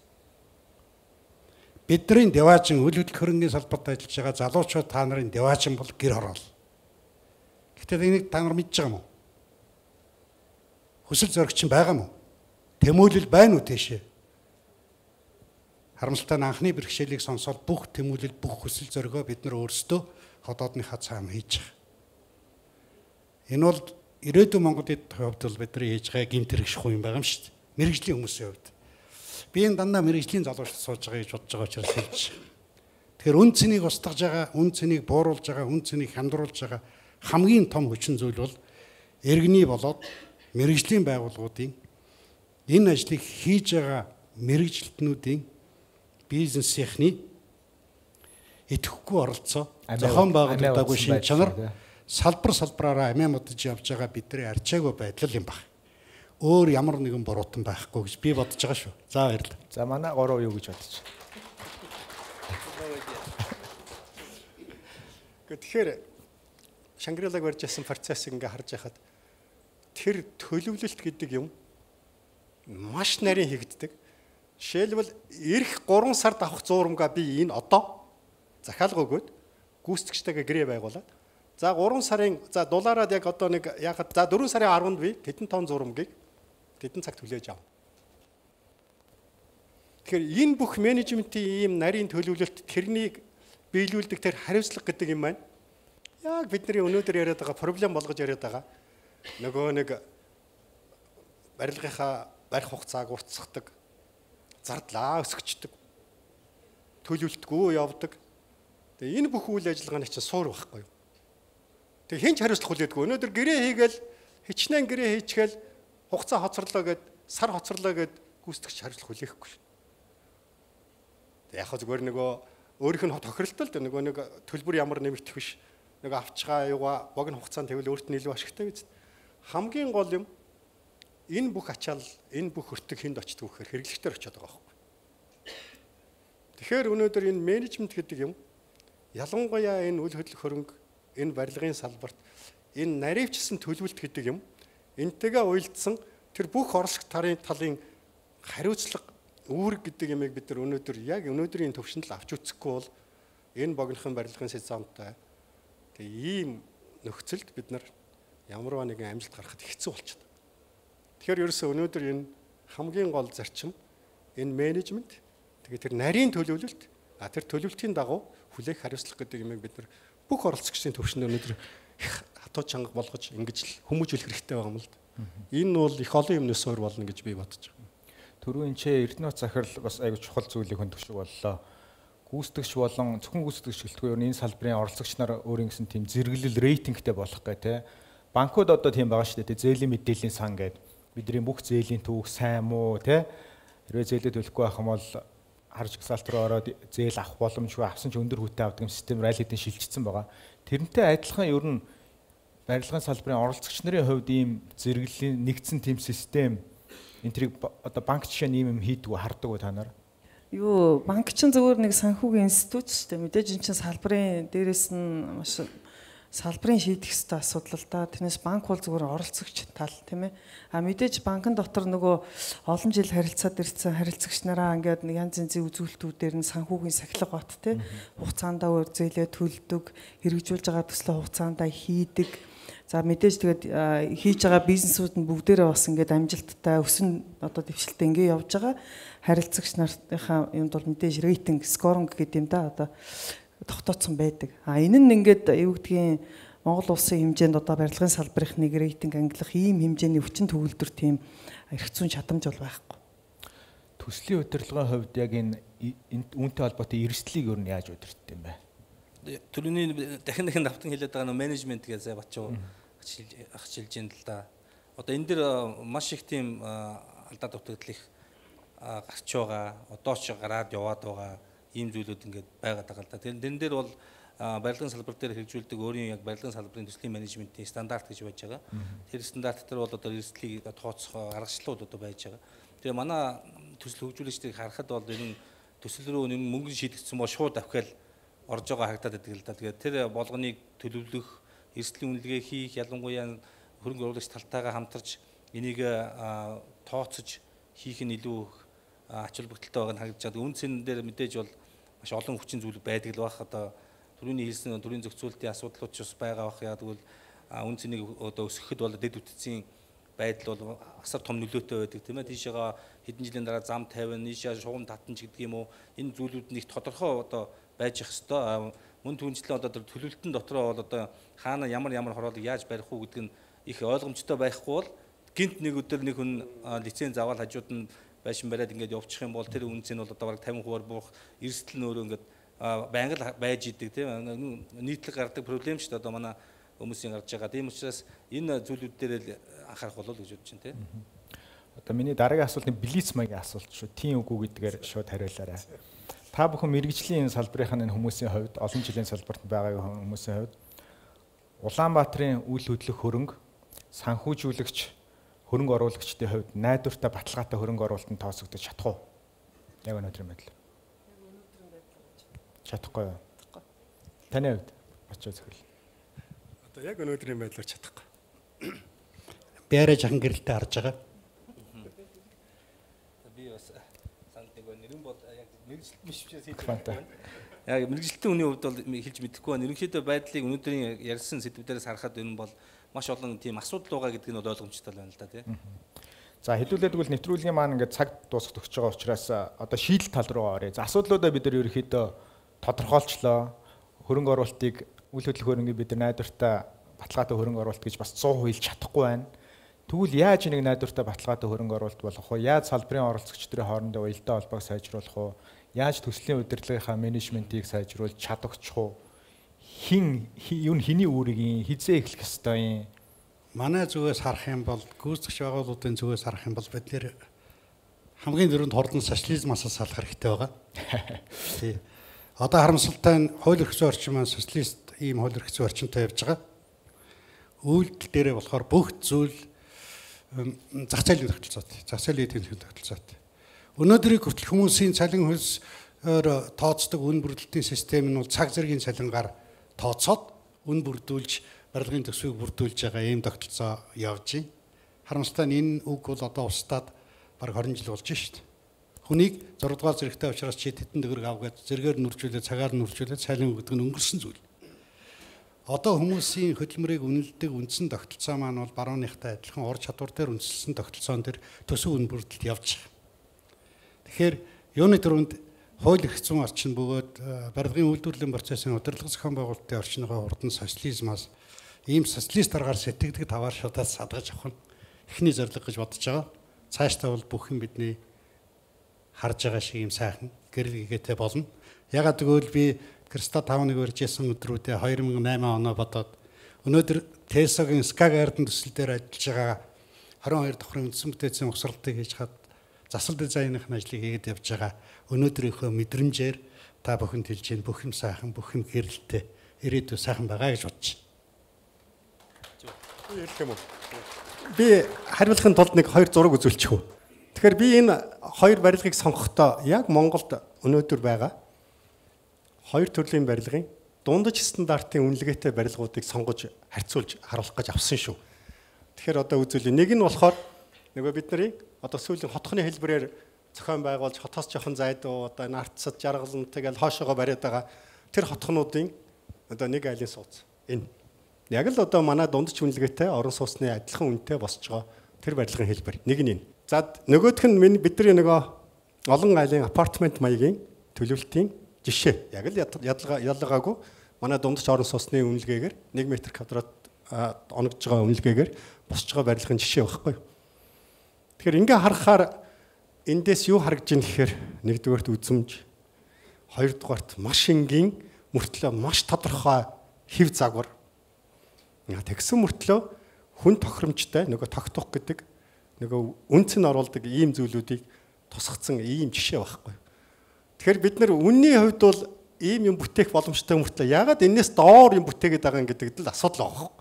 Speaker 2: Бидний деваажин үйл хөдлөх хөрөнгийн салбарт ажиллаж байгаа залуучууд та нарын деваажин бол гэр хороол. Гэхдээ энийг та нар мэдж байгаа мó? Хүсэл зоригч байгаа мó? Тэмүүлэл байна уу тийшээ? Харамсалтай нь анхны бэрхшээлийг сонсоод бүх тэмүүлэл, бүх хүсэл зоригоо бид нар өөрсдөө ходоодныхаа цаана хийж байгаа. Энэ бол ирээдүйн Монголын хувьд бол бидний хийж байгаа гэмт хэрэг шахуу юм байгаа юм шүү дээ. Мэргэжлийн хүмүүсийн хувьд. Би энэ дандаа мэргэжлийн залуучууд сууж байгаа гэж бодож байгаа учраас хэлж. Тэгэхээр үн цэнийг устгаж байгаа, үн цэнийг бууруулж байгаа, үн цэнийг хямдруулж байгаа хамгийн том хүчин зүйл бол иргэний болоод мэргэжлийн байгууллагуудын энэ ажлыг хийж байгаа мэргэжилтнүүдийн бизнесийнхний идэвхгүй оролцоо, зохион байгуулагдаагүй шин чанар, салбараараа амиа модж явж байгаа бидний арчаагүй байдал юм байна. Өөр ямар нэгэн буруутан байхгүй гэж би бодож байгаа шүү. За баярлалаа.
Speaker 1: За манай 3 юу гэж бодож байна?
Speaker 5: Тэгэхээр Шангрилаг барьж ясан процессыг ингээ харж байхад тэр төлөвлөлт гэдэг юм маш нарийн хийгддэг. Жишээлбэл эх 3 сард авах зуурамгаа би энэ одоо захиалга өгөөд гүйцэтгэгчтэйгээ гэрээ байгуулад за 3 сарын за доллараад яг одоо нэг яхад за 4 сарын 10-нд би тэдэн тонн зуурамгийг тэдэн цаг түлээж ав. Тэгэхээр энэ бүх менежментийн ийм нарийн төлөвлөлт тэрнийг биелүүлдэг тэр хариуцлага гэдэг юм байна. Яг бидний өнөөдөр яриад байгаа проблем болгож яриад байгаа нөгөө нэг барилгынхаа барих хугацааг уртсахдаг, зардлаа өсгөждөг, төлөвлөлтгүй явдаг. Тэгээ энэ бүх үйл ажиллагааны чинь суур байхгүй юу? Тэгээ хинч хариуцлах хүлээдгүй. Өнөөдөр гэрээ хийгээл хичнээн гэрээ хийчихгээл хугацаа хоцорлоо гэд сар хоцорлоо гэд гүйцэтгэгч хариуцлах хүлээхгүй шин. Тэгээ яг хөө зүгээр нөгөө өөрийнх нь тохиролтол нөгөө нэг төлбөр ямар нэмэгдэх биш. Нэг авчгаа юугаа богино хугацаанд тэгвэл өөрт нь илүү ашигтай биз. Хамгийн гол юм энэ бүх ачаал энэ бүх өртөг хүнд очдог гэхээр хэрэглэгчдэр очиод байгаа байхгүй. Тэгэхээр өнөөдөр энэ менежмент гэдэг юм ялангуяа энэ үл хөдлөх хөрөнгө энэ барилгын салбарт энэ наривчсан төлөвлөлт гэдэг юм энтэйгээ уялдсан тэр бүх орших талын хариуцлага үүрэг гэдэг юмыг бид нар өнөөдөр яг өнөөдрийн төвшөнд л авч үзэхгүй бол энэ богинохон барилгын сезонтой тэгээ ийм нөхцөлд бид нар ямарваа нэгэн амжилт гаргахад хэцүү болчиход. Тэгэхээр ерөөсөө өнөөдөр энэ хамгийн гол зарчим энэ менежмент тэгээ тэр нарийн төлөвлөлт тэр төлөвлөлтийн дагуу хүлээх хариуцлага гэдэг юмыг бид нар бүх оролцогчдын төвшөнд өнөөдөр хатуу чанга болгож ингэж л хүмүүжүүлэх хэрэгтэй байгаа юм л да. Энэ бол их олон юмнаас өөр болно гэж би бодож байна.
Speaker 1: Түрүүн чи Эрдэнэт захирал бас аягүй чухал зүйлийг хөндөвшөг боллоо. Гүйцэтгэгч болон зөвхөн гүйцэтгэгч гэлтгүй энэ салбарын оролцогч нар өөрийн гэсэн тийм зэрэглэл рейтингтэй болох гэх те. Банкуд одоо тийм байгаа шүү дээ. Зээлийн мэдээллийн сан гэдэг. Бидний бүх зээлийн түүх сайн муу те. Хэрвээ зээлээ төлөхгүй байх юм бол харж гисалт руу ороод зээл авах боломжгүй авсан ч өндөр хүүтэй авдаг системээр аль хэдийн шилжчихсэн байгаа. Тэрнтэй адилхан ер нь барилгын салбарын оролцогч нарын хувьд ийм зэрэглэлийн нэгдсэн тийм систем энэ тэрийг одоо банк жишээ ийм юм хийдгүү хардаг уу та нар?
Speaker 4: Юу банк чинь зөвхөн нэг санхүүгийн институт шүү дээ. Мэдээж энэ чинь салбарын дээрээс нь маш салбарын шийдэх ёстой асуудал л да. Тэрнээс банк бол зөвхөн оролцогч тал тийм ээ. А мэдээж банкн дотор нөгөө олон жил харилцаад ирсэн харилцагч нараа ингээд янз янзын үзүүлэлтүүдээр нь санхүүгийн сахилга бат тийм хугацаандаа өөр зээлээ төлдөг, хэрэгжүүлж байгаа төслийн хугацаандаа хийдэг. За мэдээж тэгээд хийж байгаа бизнесүүд нь бүгдээрээ бас ингээд амжилттай өсөн одоо дэвшилтэд ингээд явж байгаа. Харилцагч нартынхаа юмд бол мэдээж рейтинг, скоринг гэдэг юм да одоо тогтооцсон байдаг. А энэ нь ингээд юу гэдгийг Монгол улсын хэмжээнд одоо барилгын салбарын нэг рейтинг ангилах ийм хэмжээний өвчин төгөлдөр тийм эрх зүйн чадамж бол байхгүй.
Speaker 1: Төслийн удирдлагын хувьд яг энэ үүнтэй холбоотой эрсдлийг өөр нь яаж удирддаг юм бэ?
Speaker 3: Төрөний дахин давтан хэлээд байгаа менежмент гэж зай батчаа ахчилж ин л да. Одоо энэ дэр маш их тийм алдаа дутагдал их гарч байгаа. Одоо ч гараад яваад байгаа ийм зүйлүүд ингээд байгаад байгаа л да. Тэрэн дээр бол барилгын салбар дээр хэрэгжүүлдэг өөрийн яг барилгын салбарын төслийн менежментийн стандарт гэж байж байгаа. Тэр стандарт дээр бол одоо эрсдлийг тооцох аргачлалууд одоо байж байгаа. Тэгээ манай төсөл хөгжүүлэгчдийг харахад бол энэ төсөл рүү мөнгө шийдэгдсэн бол шууд авхиал орж байгаа харагдаад байдаг л да. Тэгээд тэр болгоныг төлөвлөх, эрсдлийн үнэлгээ хийх, ялангуяа хөрөнгө оруулагч талтайгаа хамтарч энийг тооцож хийх нь илүү ач холбогдолтой байгааг харагдаж байгаа. Үн цэн дээр мэдээж бол маш олон хүчин зүйл байдаг л бах. Одоо төрөний хэлсэн төрийн зохицуулалтын асуудлууд ч бас байгаа бах. Яг тэгвэл үн цэнийг одоо өсгөхөд бол дэд үтцийн байдал бол асар том нөлөөтэй байдаг тийм ээ. Тийшээгаа хэдэн жилийн дараа зам тавина, нийшээ шугам татанч гэдэг юм уу. Энэ зүйлүүд нэг тодорхой одоо байж их хэвээр мөн түнчлэн одоо төлөвлөлтөн дотроо бол одоо хаана ямар хороолыг яаж барих уу гэдэг нь их ойлгомжтой байхгүй бол гинт нэг өдөр нэг хүн лиценз аваад хажууд нь байшин бариад ингээд явчих юм бол тэр үнцэн бол одоо бараг 50% буух, эрсдэл нь өөрөө ингээд байнга л байж идэг тийм нийтлэг гардаг проблем шүү дээ одоо манай хүмүүсийн гарч байгаа. Тийм учраас энэ зүйлүүд дээр л анхаарах болов гэж бодож байна тийм.
Speaker 1: Одоо миний дараагийн асуулт нь блиц маягийн асуулт шүү. Тийм үгүй гэдгээр шууд хариулаарай. Та бүхэн мэрэгжлийн салбарын энэ хүмүүсийн хувьд олон жилийн салбарт байгаа хүмүүсийн хувьд Улаанбаатарын үйл хөдлөх хөрөнгө санхүүжүүлэгч хөрөнгө оруулагчдын хувьд найдвартай баталгаатай хөрөнгө оруулалтанд тооцогдож чадах уу? Яг өнөөдрийн байдлаар. Чадахгүй юу? Таны хувьд очоо зөвхөл.
Speaker 5: Одоо яг өнөөдрийн байдлаар чадахгүй.
Speaker 2: Би арай жахан гэрэлтэй харж байгаа.
Speaker 3: Би бас санд нэг нэрэн бол яг мэрэгжилт биш биш хийж байна. Яг мэрэгжилтийн үний хувьд бол хэлж мэдэхгүй байна. Ерөнхийдөө байдлыг өнөөдрийн ярьсан сэдвүүдээс харахад энэ бол маш олон тийм асуудал байгаа гэдг нь ойлгомжтой байна л да тий.
Speaker 1: За хэдүүлээд тэгвэл нэвтрүүлгийн маань ингээд цаг дуусах төгсөж байгаа учраас одоо шийдэл тал руу оръё. За асуудлуудаа бид нар ерөнхийдөө тодорхойлчлоо. Хөрөнгө оруулалтыг үйл хөдлөх хөрөнгийг бид нар найдвартай баталгаатай хөрөнгө оруулалт гэж бас 100% хэлж чадахгүй байна. Тэгвэл яаж нэг найдвартай баталгаатай хөрөнгө оруулалт болох вэ? Яаж салбарын оролцогчдын хоорондын уялдаа холбоог сайжруулах вэ? Яаж төслийн удирдлагынхаа менежментийг сайжруулж чадагчих вэ? Юу хэний үүргийн хизээ эхлэх ёстой юм?
Speaker 2: Манай зүгээс харах юм бол гүйцэтгэгч байгууллагын зүгээс харах юм бол бид нэр хамгийн дөрөнд хордон социализмаас салах хэрэгтэй байгаа. Тий. Одоо харамсалтай нь хууль эрх зүйн орчин маань социалист ийм хууль эрх зүйн орчинтой явж байгаа. Үйлдэл дээрээ болохоор бүх зүйл зах зээлийн тогтолцоотой. Зах зээлийн эдийн засгийн тогтолцоотой. Өнөөдрийг хүртэл хүмүүсийн цалин хөлсөөр тооцдог үн бүрдэлтийн систем нь бол цаг зэргийн цалингаар тооцоод үн бүрдүүлж барилгын төсвийг бүрдүүлж байгаа ийм тогтолцоо явж байна. Харамсалтай нь энэ үг бол одоо устдаад бараг 20 жил болж шүү дээ. Хүнийг 6 дугаар зэрэгтэй учраас чи тетэн дэгрэг ав гэж зэрэгээр нүржүүлээд цагаар нүржүүлээд цалин өгдөг нь өнгөрсөн зүйл. Одоо хүмүүсийн хөдөлмөрийг үнэлдэг үндсэн тогтолцоо маань бол барууныхтай адилхан ур чадвар дээр үндэслэн тогтолцоон дээр төсөв үн бүрдэлт явж байгаа. Тэгэхээр юуны төрөнд хууль эрх зүйн орчин бөгөөд барилгын үйлдвэрлэлийн процессын удирдлага зохион байгуулалтын орчингоо хурдан социализмаас ийм социалист аргаар сэтгэдэг таваар шудаас садгаж авах нь эхний зорилго гэж бодож байгаа. Цаашдаа бол бүх юм бидний харж байгаа шиг юм сайхан гэрэл гэгээтэй болно. Ягаад гэвэл би Криста 5-1 барьжсэн өдрүүдээ 2008 оноо бодоод өнөөдөр Тесогийн Скагаардын төсөл дээр ажиллаж байгаа 22 давхрын үндсэн бүтээцийн угсралтыг хийж хад засал дизайных нь ажлыг хийгээд явж байгаа өнөөдрийнхөө мэдрэмжээр та бүхэнд хэлж гин бүх юм сайхан бүх юм гэрэлтэй ирээдүй сайхан байгаа гэж бодож байна.
Speaker 5: Ярих юм уу? Би хариулахын тулд нэг хоёр зураг үзүүлчих үү. Тэгэхээр би энэ хоёр барилгыг сонгохдоо яг Монголд өнөөдөр байгаа хоёр төрлийн барилгын дундаж стандартын үнэлгээтэй барилгуудыг сонгож харьцуулж харуулах гэж авсан шүү. Тэгэхээр одоо үзүүлээ. Нэг нь болохоор нөгөө бидний одоо сүүлийн хотхны хэлбэрээр зохион байгуулж хотоос жоохон зайдуу одоо энэ артсад жаргалан тэгэл хоошоогоо бариад байгаа тэр хотхнуудын одоо нэг айлын сууц. Энэ яг л одоо манай дундаж үнэлгээтэй орон сууцны адилхан үнэтэй босч байгаа тэр барилгын хэлбэр. Нэг нь энэ. За нөгөөх нь бидний нөгөө олон айлын апартмент маягийн төлөвлөлтийн жишээ. Яг л ялгаагүй манай дундаж орон сууцны үнэлгээгээр 1 м квадрат оногдож байгаа үнэлгээгээр босч байгаа барилгын жишээ байхгүй. Тэгэхээр ингээ харахаар эндээс юу харагдж байна гэхээр нэгдүгээрт үзмж, хоёрдугаарт маш энгийн мөртлөө маш тодорхой хэв загвар. Тэгсэн мөртлөө хүн тохиромжтой нөгөө тогтох гэдэг нөгөө үнц нь оруулдаг ийм зүйлүүдийг тусгацсан ийм жишээ байхгүй. Тэгэхээр бид нар үнний хувьд бол ийм юм бүтээх боломжтой мөртлөө яагаад энэс доор юм бүтээгээд байгаа юм гэдэг л асуудал байгаа.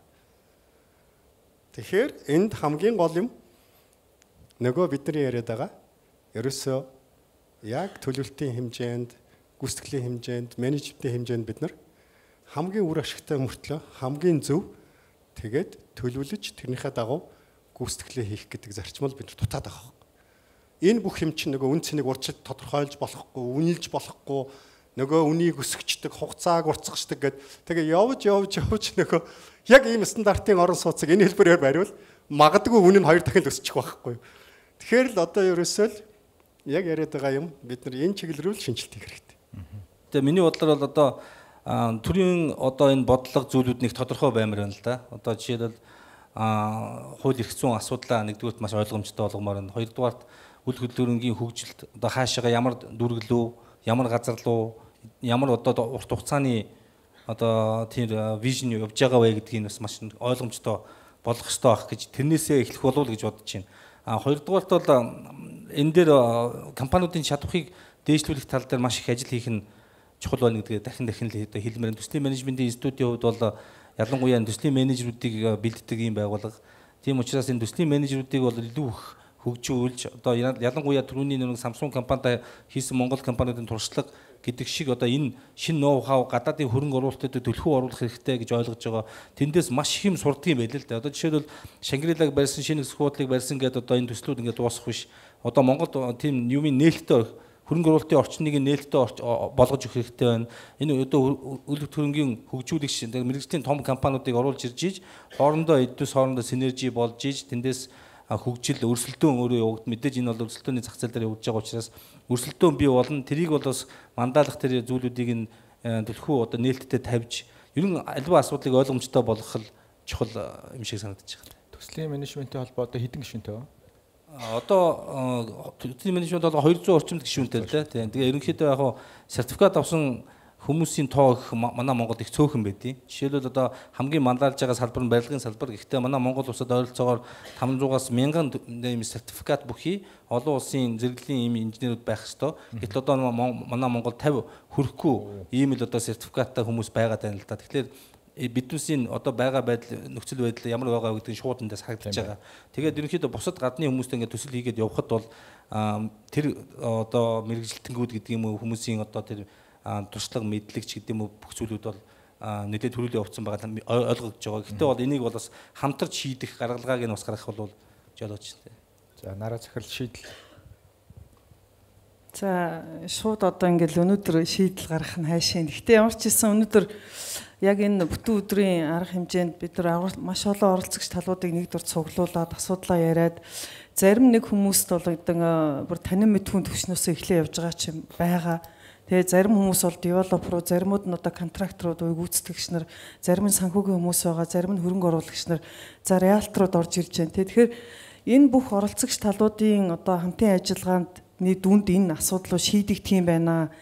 Speaker 5: Тэгэхээр энд хамгийн гол юм нөгөө бидний яриад байгаа ерөөсөө яг төлөвлөлтийн хэмжээнд, гүйцэтгэлийн хэмжээнд, менежментийн хэмжээнд бид нар хамгийн үр ашигтай мөртлөө хамгийн зөв тэгээд төлөвлөж тэрнийхээ дагуу гүйцэтгэлээ хийх гэдэг зарчмал бид дутаад байгаа. Энэ бүх юм чинь нөгөө үн цэнийг урьдчилан тодорхойлж болохгүй, үнэлж болохгүй, нөгөө үнийг өсгчдэг, хугацааг уртсгчдаг гэд тэгээ явж нөгөө яг ийм стандартын орон сууцыг энэ хэлбэрээр бариул магадгүй үн нь 2 дахин л өсчих байхгүй. Тэгэхээр л одоо ерөөсөө л яг яриад байгаа юм бид нар энэ чиглэл рүү шинжилт хийх хэрэгтэй.
Speaker 3: Тэгээ миний бодлоор бол одоо төрийн одоо энэ бодлого зүйлүүд нэг тодорхой баймар байна л да. Одоо жишээлбэл хууль эрх зүйн асуудлаа нэгдүгürt маш ойлгомжтой болгомоор байна. Хоёрдугаарт үйл хөдлөлтийн хөгжилд одоо хаашаага ямар дүрглүү, ямар газар руу, ямар одоо урт хугацааны одоо тэр вижн явж байгаа вэ гэдгийг бас маш ойлгомжтой болох ёстой байх гэж тэрнээсээ эхлэх болов гэж бодож байна. Хоёрдугаарт бол энэ дээр компаниудын чадварыг дээшлүүлэх тал дээр маш их ажил хийх нь чухал байна гэдгийг дахин л хэлмээр. Төслийн менежментийн институтийн хувьд бол ялангуяа төслийн менежерүүдийг бэлддэг ийм байгууллага. Тийм учраас энэ төслийн менежерүүдийг бол илүү их хөгжүүлж одоо ялангуяа түрүүний нэг Samsung компанитай хийсэн Монгол компаниудын туршлага гэдэг шиг одоо энэ шинэ ноу хау гадаадын хөрөнгө оруулалтад төлхөө оруулах хэрэгтэй гэж ойлгож байгаа. Тэндээс маш их юм сурдаг юм байл л да. Одоо жишээлбэл Шангрилаг барьсан, шинэ суудлыг барьсан гэдэг одоо энэ төслүүд ингээд дуусах биш. Одоо Монгол тийм юуны нээлттэй хөрөнгө оруулалтын орчныг нээлттэй болгож өгөх хэрэгтэй байна. Энэ одоо үл хөрөнгийн хөгжүүлэгч мэргэжлийн том компаниудыг оруулж ирж хоорондоо эддүс хоорондоо синержи болж иж тэндээс хөгжил өрсөлдөөн өөрөө явагдана. Мэдээж энэ бол өрсөлдөөний зах зээл дээр явагдаж байгаа учраас өрсөлдөөн бий болно. Тэрийг бол бас мандаалах тэр зүйлүүдийг нь төлхөө одоо нээлттэй тавьж ер нь альва асуудлыг ойлгомжтой болгох чухал юм шиг санагдаж байна.
Speaker 1: Төслийн менежментийн холбоо одоо хэдэн гишүүнтэй вэ?
Speaker 3: Одоо төслийн менежмент бол 200 орчимд гишүүнтэй л дээ. Тэгээ ерөнхийдөө яг хуу сертификат авсан хүмүүсийн тоо их манай Монголд их цөөхөн байдیں۔ Жишээлбэл одоо хамгийн манлайлж байгаа салбар нь барилгын салбар. Гэхдээ манай Монгол улсад ойролцоогоор 500-аас 1000 ийм сертификат бүхий олон улсын зэрэглэлийн ийм инженерүүд байх ёстой. Гэтэл одоо манай Монгол 50 хүрэхгүй ийм л одоо сертификаттай хүмүүс байгаад байна л да. Тэгэхээр биднүүсийн одоо байгаа байдал нөхцөл байдал ямар байгаа гэдгийг шууд эндээс харагдаж байгаа. Тэгээд ерөнхийдөө бусад гадны хүмүүстэй ингээд төсөл хийгээд явхад бол тэр одоо мэрэгжилтэнгүүд гэдэг юм уу хүмүүсийн одоо тэр туршлага мэдлэгч гэдэг юм уу бүх зүйлүүд бол нэлээд төрүүлээ явуулсан байгаа ойлгогдож байгаа. Гэхдээ бол энийг бол бас хамтарч шийдэх гаргалгааг нь бас гаргах бол жолооч тийм.
Speaker 1: За нараа захирал шийдэл.
Speaker 4: За шууд одоо ингээл өнөөдөр шийдэл гаргах нь хайшаа. Гэхдээ ямар ч хэлсэн өнөөдөр яг энэ бүтэн өдрийн арга хэмжээнд бид нар маш олон оролцогч талуудыг нэгдүгээр цуглуулад асуудлаа яриад зарим нэг хүмүүст бол одоо бүр танин мэдхүүн төвшнөөс эхлээ явж байгаа ч юм байгаа. Тэгээ зарим хүмүүс бол девелоперууд, заримуд нь одоо контракторууд, гүйцэтгэгч нар, зарим нь санхүүгийн хүмүүс байгаа, зарим нь хөрөнгө оруулагч нар, за реалторууд орж ирж байна. Тэгэхээр энэ бүх оролцогч талуудын одоо хамтын ажиллагаанд дүнд энэ асуудал руу шийдэх тийм байна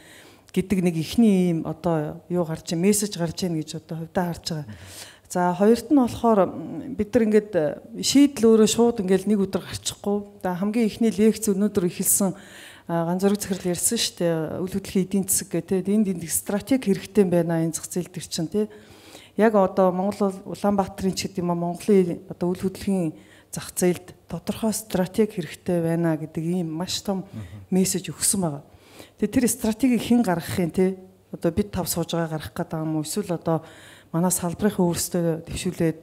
Speaker 4: гэдэг нэг ихний ийм одоо юу гарч ийн мессеж гарч ийн гэж одоо хувьдаа харж байгаа. За хоёрт нь болохоор бид нар ингээд шийдэл өөрөө шууд ингээд нэг өдөр гарчихгүй. Хамгийн ихний лекц өнөөдөр эхэлсэн ганц зураг захирал ярьсан шүү дээ. Үл хөдлөхийн эдийн засаг гэдэг энд стратеги хэрэгтэй байна энэ зах зээл төр чинь тий. Яг одоо Монгол Улаанбаатарын ч гэдэг юм Монголын одоо үл хөдлөхийн зах зээлд тодорхой стратеги хэрэгтэй байна гэдэг ийм маш том мессеж өгсөн байгаа. Тэгээ тэр стратегийг хэн гаргах юм те? Одоо бид тав сууж байгаа гаргах гэдэг юм уу? Эсвэл одоо манай салбарын өөрсдөө дэвшүүлээд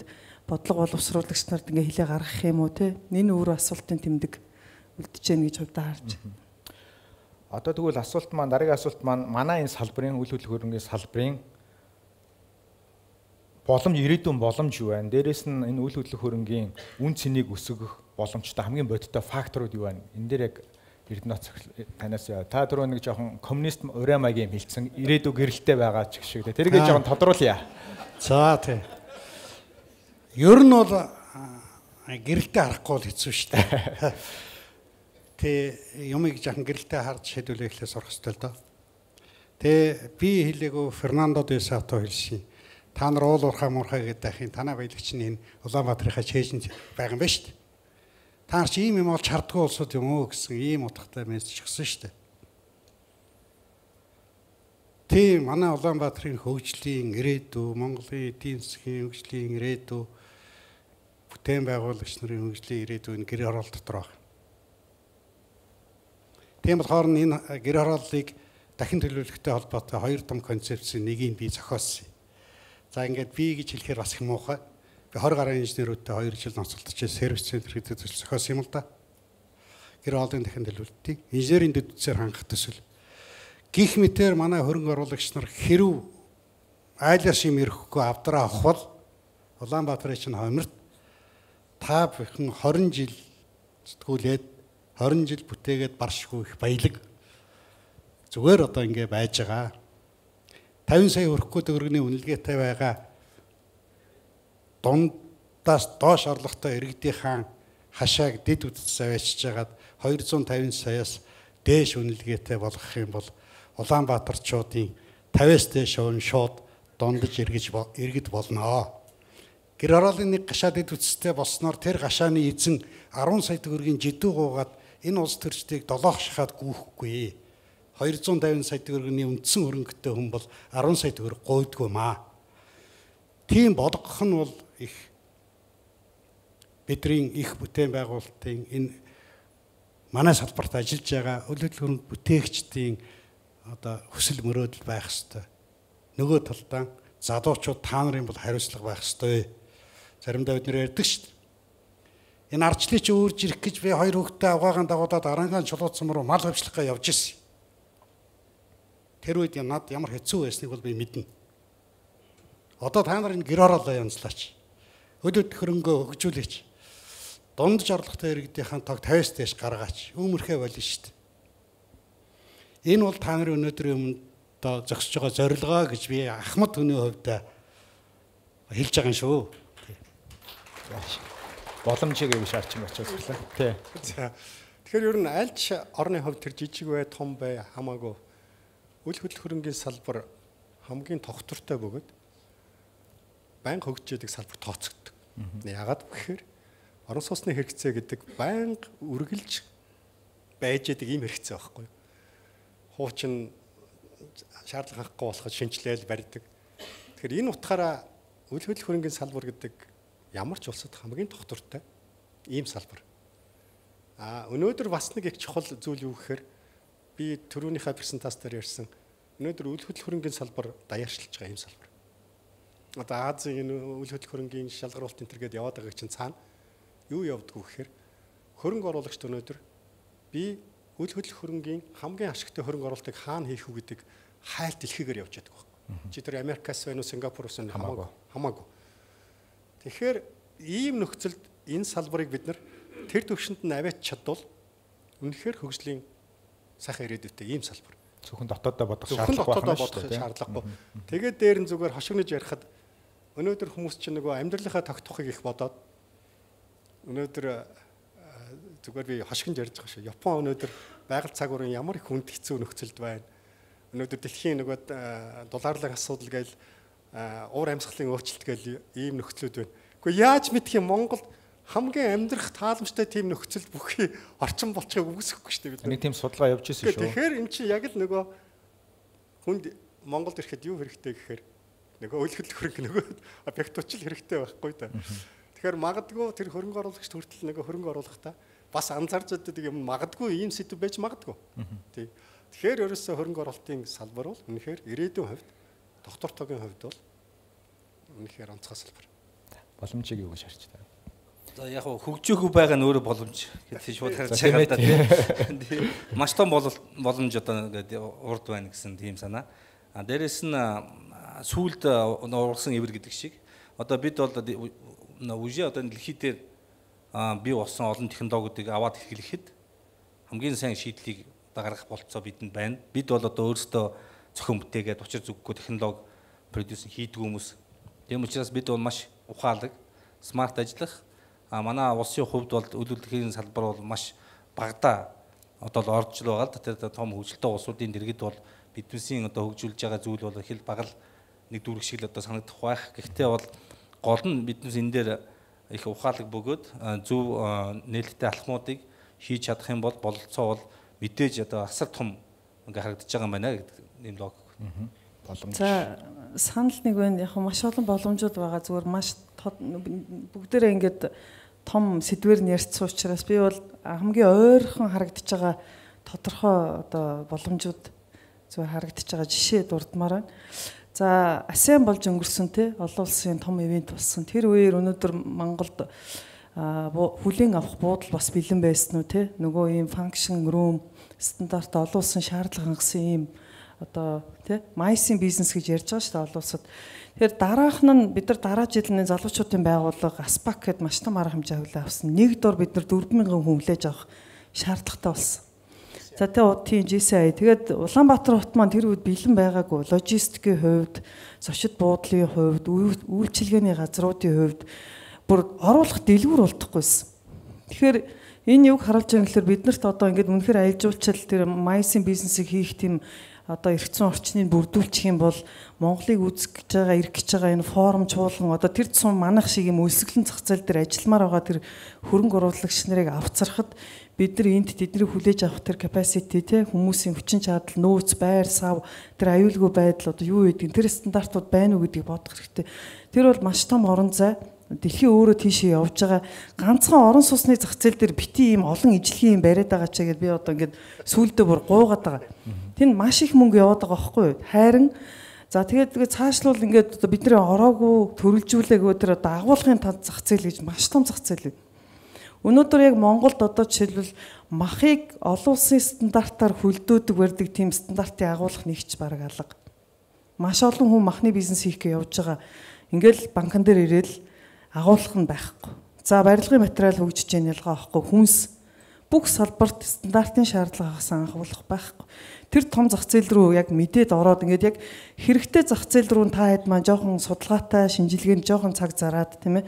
Speaker 4: бодлого боловсруулагч нарт ингээ хэлээ гаргах юм уу те? Энэ өөр асуултын тэмдэг үлдэж гэнэ гэж хувьдаа харж байна.
Speaker 1: Одоо тэгвэл асуулт маань дараагийн асуулт маань манай энэ салбарын үл хөдлөх хөрөнгийн салбарын боломж ирээдүйн боломж юу вэ? Дээрээс нь энэ үл хөдлөх хөрөнгийн үн цэнийг өсгөх боломжтой хамгийн бодиттой факторууд юу вэ? Энэ дээр яг Эрдэнэт танаас та түрүү нэг жоохон коммунист уриамагийн хэлсэн ирээдүй гэрэлтэй байгаа ч гэх шиг те. Тэргээ жоохон тодруулъя.
Speaker 2: За тий. Ер нь бол гэрэлтэй харахгүй бол хэцүү шүү дээ. Тэ юмыг жоохон гэрэлтэй харж шийдвэрлэх эхлээс сурах хэрэгтэй л доо. Тэ би хэлээгөө Фернандо де Сато хэлший. Та нар уул уурхай муурхай гэдэг ахын танаа баялагч нь энэ Улаанбаатарынхаа чэйжэнд байгаа юм байна шүү дээ. Та нар чи ийм юм олж хардггүй улсууд юм уу гэсэн ийм утгатай мессеж өгсөн шүү дээ. Тийм манай Улаанбаатарын хөгжлийн ирээдүй, Монголын эдийн засгийн хөгжлийн ирээдүй, бүтээн байгуулагч нарын хөгжлийн ирээдүй гэр хороол дотор байна. Тийм болохоор энэ гэр хорооллыг дахин төлөвлөхтэй холбоотой хоёр том концепцийн нэгийг би зохиосон. За ингээд би гэж хэлэхээр бас их муухай. Би 20 гаруй инженерүүдтэй 2 жил ноцолдож сервис центр гэдэг төсөл зохиосон юм л да. Гэр хоолын дахин төлөвлөлтийг инженерийн дэдвцээр хангах төсөл. Гэх мэтээр манай хөрөнгө оруулагч нар хэрв айлаас юм ирэхгүй авдраа авахвал Улаанбаатарын чинь хомирт та бүхэн 20 жил сэтгүүлээд 20 жил бүтээгээд баршгүй их баялаг зүгээр одоо ингэ байж байгаа. 50 сая хүрэхгүй төгрөгийн үнэлгээтэй байгаа. Дундаас доош орлоготой иргэдийн хашааг дэд үдцээс аваачиж хагаад 250 саяас дээш үнэлгээтэй болгох юм бол Улаанбаатарчуудын 50-аас дээш хувь шууд дундаж иргэд болно. Гэр хорооллын нэг гашаа дэд үдцтэй болсноор тэр гашааны эзэн 10 сая төгрөгийн жидүү гуугаад энэ улс төрчдийг долоох шахаад гүйхгүй. 250 сая төгрөгийн үндсэн хөрөнгөтэй хүн бол 10 сая төгрөг гойдгүй маа. тийм болгох нь бол их бидний их бүтээн байгуулалтын энэ манай салбарт ажиллаж байгаа үйл хөдлөлийн бүтээгчдийн одоо хүсэл мөрөөдөл байх ёстой. Нөгөө талдаа залуучууд та нарын бол хариуцлага байх ёстой. Заримдаа бид нэр ярьдаг шүү дээ. Энэ ардчлалыг чи өөрж ирэх гэж би 2 хүүхдээ авгаагаан дагуулад арангаан чулууцсан руу мал хавчлахаа явж ирсэн. Тэр үед над ямар хэцүү байсныг бол би мэднэ. Одоо та нар энэ гэр ороолоо янзлаач. Хөдөлт хөрөнгөө хөгжүүлээч. Дундж орлоготой иргэдийнхэн тог 50-аас дээш гаргаач. Үүмэрхээ болно шүү дээ. Энэ бол та нарын өнөөдрийн өмнө одоо зогсож байгаа зорилгоо гэж би Ахмад хүний хувьд хэлж байгаа юм шүү.
Speaker 1: Боломжийг юу шаарч байгаа ч үзлээ. Тий.
Speaker 5: За. Тэгэхээр ер нь альч орны хувьд тэр жижиг бай, том бай хамаагүй үйл хөдлөх хөрөнгийн салбар хамгийн тогтвортой бөгөөд байнга хөгжиж байгаа салбар тооцогддог. Яагаад гэхээр орон сууцны хэрэгцээ гэдэг байнга үргэлж байж байгаа ийм хэрэгцээ байхгүй юу? Хуучин шаардлага хангахгүй болоход шинжилэл барьдаг. Тэгэхээр энэ утгаараа үйл хөдлөх хөрөнгийн салбар гэдэг ямар ч улсад хамгийн тогтвортой ийм салбар. Өнөөдөр бас нэг их чухал зүйл юу гэхээр би түрүүнийхээ презентац дээр ярьсан өнөөдөр үйл хөдлөх хөрөнгийн салбар даяаршилж байгаа ийм салбар. Одоо Азийн энэ үйл хөдлөх хөрөнгийн шалгаруулалт энэ төргээд яваад байгаа чинь цаана юу явдггүй гэхээр хөрөнгө оруулагчд өнөөдөр би үйл хөдлөх хөрөнгийн хамгийн ашигтай хөрөнгө оруулалтыг хаана хийх үү гэдэг хайлт дэлхийгээр явж байдаг байхгүй. Чи тэр Америкаас байна уу, Сингапуроос байна хамаагүй. Тэгэхээр ийм нөхцөлд энэ салбарыг бид нар тэр төвшөнд нь аваач чадвал үнэхээр хөгжлийн сайхан ирээдүйтэй ийм салбар.
Speaker 1: Зөвхөн дотоодоо бодох
Speaker 5: шаардлагагүй. Тэгээд дээр нь зүгээр хошигнож ярихад өнөөдөр хүмүүс чинь нөгөө амьдралынхаа тогтохыг их бодоод өнөөдөр зүгээр би хошигнож ярьж байгаа шүү. Япон өнөөдөр байгаль цагуурын ямар их хүнд хэцүү нөхцөлд байна. Өнөөдөр дэлхийн нөгөө долларын асуудал гээл уур амьсгалын өөрчлөлт гээл ийм нөхцлүүд байна. Гэхдээ яаж мэдх юм Монголд хамгийн амьдрах тааламжтай тийм нөхцөлд бүхий орчин болчихыг үгүйсэхгүй шүү дээ бид.
Speaker 1: Нэг тийм судалгаа явж ирсэн шүү.
Speaker 5: Тэгэхээр эн чинь яг л нөгөө хүнд Монголд ирэхэд юу хэрэгтэй гэхээр нөгөө үйл хөдлөх хөрөнгө нөгөө объектуучил хэрэгтэй байхгүй да. Тэгэхээр магадгүй тэр хөрөнгө оруулагч хүртэл нөгөө хөрөнгө оруулахдаа бас анзаарч байдаг юм магадгүй ийм сэдв байж магадгүй. Тий. Тэгэхээр ерөөсөө хөрөнгө оруулалтын салбар бол үнэхээр ирээдүйн хувьд доктортойгийн хувьд бол үнэхээр онцгой салбар.
Speaker 1: Боломжийг юу гэж харж байна?
Speaker 3: За яг хөгжөөгүй байгаа нь өөрөө боломж гэдэг шууд харж байгаа даа. Маш том боломж одоо ингээд урд байна гэсэн тийм санаа. Дээрээс нь сүүлд ургасан ивэр гэдэг шиг одоо бид бол үжи одоо дэлхий дээр бий болсон олон технологиудыг аваад хэрэглэхэд хамгийн сайн шийдлийг гаргах болцоо бидэнд байна. Бид бол одоо өөрсдөө зохион бүтээгээд учир зүггүй технологи продюс хийдэг хүмүүс. Тийм учраас бид бол маш ухаалаг, смарт ажиллах. Манай улсын хувьд бол үйл хөдлөлийн салбар бол маш багадаа одоо л орж л байгаа л тэр том хөгжилтэй улсуудын дэргэд бол биднээсийн одоо хөгжүүлж байгаа зүйл бол их л бага л нэг дүүрэг шиг л одоо санагдах байх. Гэхдээ бол гол нь биднээс энэ дээр их ухаалаг бөгөөд зөв нээлттэй алхмуудыг хийж чадах юм бол бололцоо бол мэдээж одоо асар том ингээ харагдаж байгаа юм байна гэдэг юм логик.
Speaker 4: Боломж. За санал нэг байна. Яг маш олон боломжууд байгаа. Зүгээр маш бүгдээрээ ингээд том сэдвэр нь ярьсан учраас би бол хамгийн ойрхон харагдаж байгаа тодорхой одоо боломжууд зүгээр харагдаж байгаа жишээ дурдмаар байна. За ASEAN болж өнгөрсөн те олон улсын том ивент болсон. Тэр үеэр өнөөдөр Монголд хүлээн авах буудал бас бэлэн байсан уу те нөгөө ийм function room стандарт олон улсын шаардлага хангасан ийм одоо тий майсын бизнес гэж ярьж байгаа шүү дээ олон улсад. Тэгэхээр дараах нь бид нар дараа жилийн залуучуудын байгууллага Аспак гэд маш том арга хэмжээ хөвлөө авсан. Нэг дор бид нар 4000 хүн хүлээж авах шаардлагатай болсон. За тийм GCI. Тэгээд Улаанбаатар хот маань тэр үед бэлэн байгаагүй. Логистикийн хувьд, зочид буудлын хувьд, үйлчилгээний газруудын хувьд бүр оруулах дэлгүүр болтохгүйсэн. Тэгэхээр энэ юг харуулж байгаа гэхээр биднэрт одоо ингээд үнэхээр аялжуулчил тэр майсын бизнесийг хийх тийм одоо эргэцэн орчныг бүрдүүлчих юм бол Монголыг үзэх гэж байгаа, ирэх гэж байгаа энэ форум чуулган одоо тэр тусам манах шиг юм өсөглөн зах зээл дээр ажилламаар байгаа тэр хөрөнгө оруулагч нарыг авцрахад бид нар энд тэднийг хүлээж авах тэр capacity те хүмүүсийн хүчин чадал, нөөц, байр, сав, тэр аюулгүй байдал одоо юу гэдэг тэр стандартууд байна уу гэдгийг бодох хэрэгтэй. Тэр бол маш том орон зай. Дэлхийн өөрөө тийшээ явж байгаа. Ганцхан орон сууцны зах зээл дээр бити ийм олон ижлэгийн юм бариад байгаа ч гэдэг би одоо ингээд сүулдэ бүр гуугаад байгаа. Тэнд маш их мөнгө яваад байгаа байхгүй юу? Хайран за тэгээд цаашлуул ингээд одоо бидний ороогүй төрөлжүүлээгөө тэр одоо агуулгын зах зээл гэж маш том зах зээл. Өнөөдөр яг Монголд одоо жишээлбэл махыг олон улсын стандартаар хөлдөөдөг барьдаг тийм стандартын агуулга нэгч бараг алга. Маш олон хүн махны бизнес хийх гэж явж байгаа. Ингээл банкн дээр ирээл агуулгах нь байхгүй. За барилгын материал хөгжиж яах ялгаа байхгүй. Хүнс бүх салбарт стандартын шаардлагаас анхуулах байхгүй. Тэр том зах зээл рүү яг мэдээд ороод ингээд яг хэрэгтэй зах зээл рүү та хэд маань жоохон судалгаатай шинжилгээнд жоохон цаг зараад тийм ээ.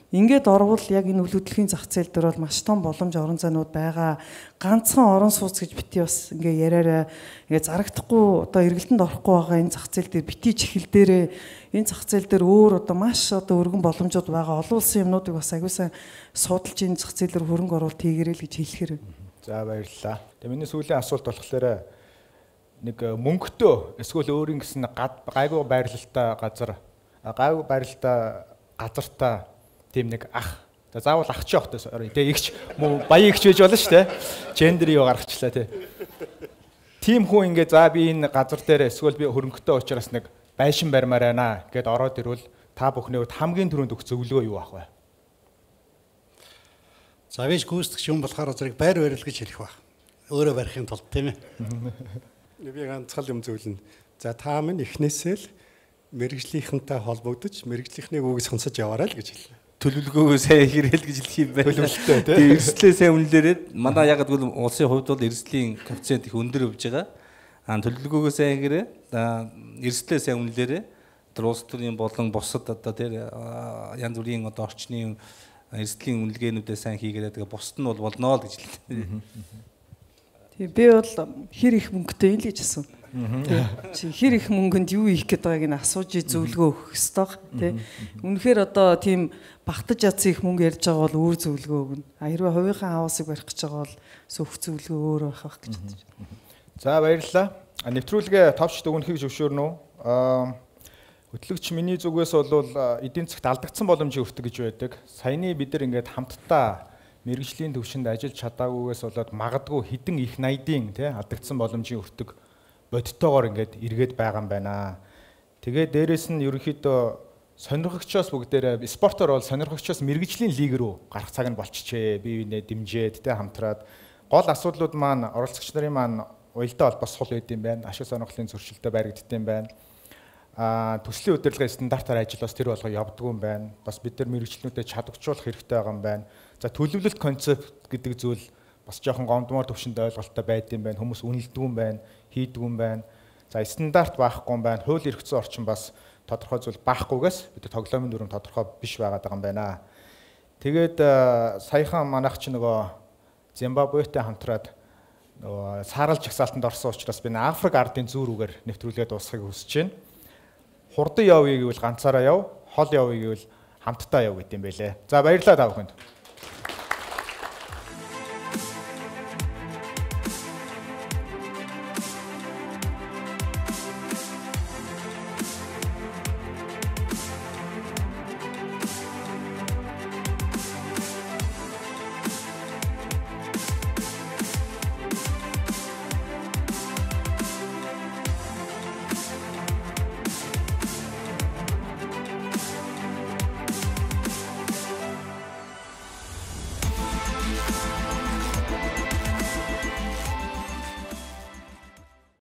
Speaker 4: Ингээд орвол яг энэ үйл хөдлөлийн зах зээл дээр бол маш том боломж орон зайнууд байгаа. Ганцхан орон сууц гэж бити бас ингээ яриараа ингээ зарагдахгүй одоо эргэлтэнд орохгүй байгаа энэ зах зээл дээр бити чихэл дээрээ энэ зах зээл дээр өөр одоо маш одоо өргөн боломжууд байгаа. Олон улсын юмнуудыг бас аягүй сайн судалж энэ зах зээл рүү хөрөнгө оруулалт хийгэрэй л гэж хэлэхээр. За баярлалаа. Тэгээ миний сүүлийн асуулт болохоор нэг мөнгөтэй эсвэл өөрийн гэсэн гайгүй байрлалтай газар гайгүй байрлалтай газартаа тийм нэг ах. За заавал ах ч явах тээ. Тэгээ игч мөн баян игч байж болно шүү дээ. Гендер юу гаргачлаа тий. Тим хүн ингээ за би энэ газар дээр эсвэл би хөрөнгөтэй учраас нэг байшин барьмаар байна гэд ороод ирвэл та бүхний хувьд хамгийн түрүүнд өгөх зөвлөгөө юу ах вэ?
Speaker 2: За вэж гүйцэтгэж юм болохоор зэрэг байр барил гэж хэлэх ба. Өөрөө барихын тулд тийм ээ.
Speaker 5: Би ганцхан юм зөвлөнө. За та минь эхнээсээ л мэрэгжлийнхэнтэй холбогдож мэрэгжлийнхнийг үгийг сонсож яваарай л гэж хэлнэ.
Speaker 3: Төлөвлөгөөгөө сайн хийгээл гэж хэлэх юм байна. Тэгээ эрсдлээ сайн үнэлээрээд манай яг гэвэл улсын хувьд бол эрсдлийн коэффициент их өндөр явж байгаа. Төлөвлөгөөгөө сайн хийгээрээ эрсдлээ сайн үнэлээрээ тэр улс төрийн болон бусад одоо тэр янз бүрийн одоо орчны эрсдлийн үнэлгээнүүдээ сайн хийгээрээ тэгээ бусд нь бол болно л гэж хэлдэг.
Speaker 4: Тэгээ би бол хэр их мөнгөтэй юм л гэж асуув. Чи хэр их мөнгөнд юу хийх гээд байгааг нь асууж зөвлөгөө өгөх ёстой тий. Үнэхээр одоо тийм багтаж ядсан их мөнгө ярьж байгаа бол өөр зөвлөгөө өгнө. Хэрвээ хувийнхаа хаусыг барих гэж байгаа бол зөвх зөвлөгөө өөр байх гэж бодож байна.
Speaker 1: За баярлалаа. Нэвтрүүлгээ товч дүгнэхийг зөвшөөрнө үү? Хөтлөгч миний зүгээс бол эдийн засгт алдагдсан боломжийг өртөг гэж байдаг. Саяны бид нар ингээд хамтдаа мэрэгжлийн төвшөнд ажиллаж чадаагүйгээс болоод магадгүй хідэн их 80-ийн тий алдагдсан боломжийг өртөг бодтойгоор ингээд эргээд байгаа юм байна. Тэгээд дээрэс нь ерөнхийдөө сонирхогчоос бүгдээрээ спортоор бол сонирхогчоос мэрэгжлийн лиг рүү гарах цаг нь болчихжээ. Бие биенээ дэмжээд тэ хамтраад гол асуудлууд маань оролцогч нарын маань уялдаа холбоос сул байд юм байна. Ашиг сонирхлын зөрчилдөд баригддаг юм байна. Төслийн удирдлагын стандартаар ажил бас тэр болго явдггүй юм байна. Бас бид нар мэрэгчлэнүүдэд чадваржуулах хэрэгтэй байгаа юм байна. За төлөвлөлт концепт гэдэг зүйл бас жоохон гомдмоор төвшөнд ойлголттой байд юм байна. Хүмүүс үнэлдэг юм байна, хийдэг юм байна. За стандарт байхгүй юм байна. Хууль эрх зүйн орчин бас тодорхой зүйл баахгүйгээс бид тоглоомын дүрм тодорхой биш байгаад байгаа юм байна. Тэгээд саяхан манайх чи нөгөө Зимбабветэй хамтраад нөгөө саарал жагсаалтанд орсон учраас би Африк ардын зүүрүүгээр нэвтрүүлгээ дуусгахыг хүсэж байна. Хурдан явъя гэвэл ганцаараа яв, хол явъя гэвэл хамтдаа яв гэдэм байлээ. За баярлалаа та бүхэнд.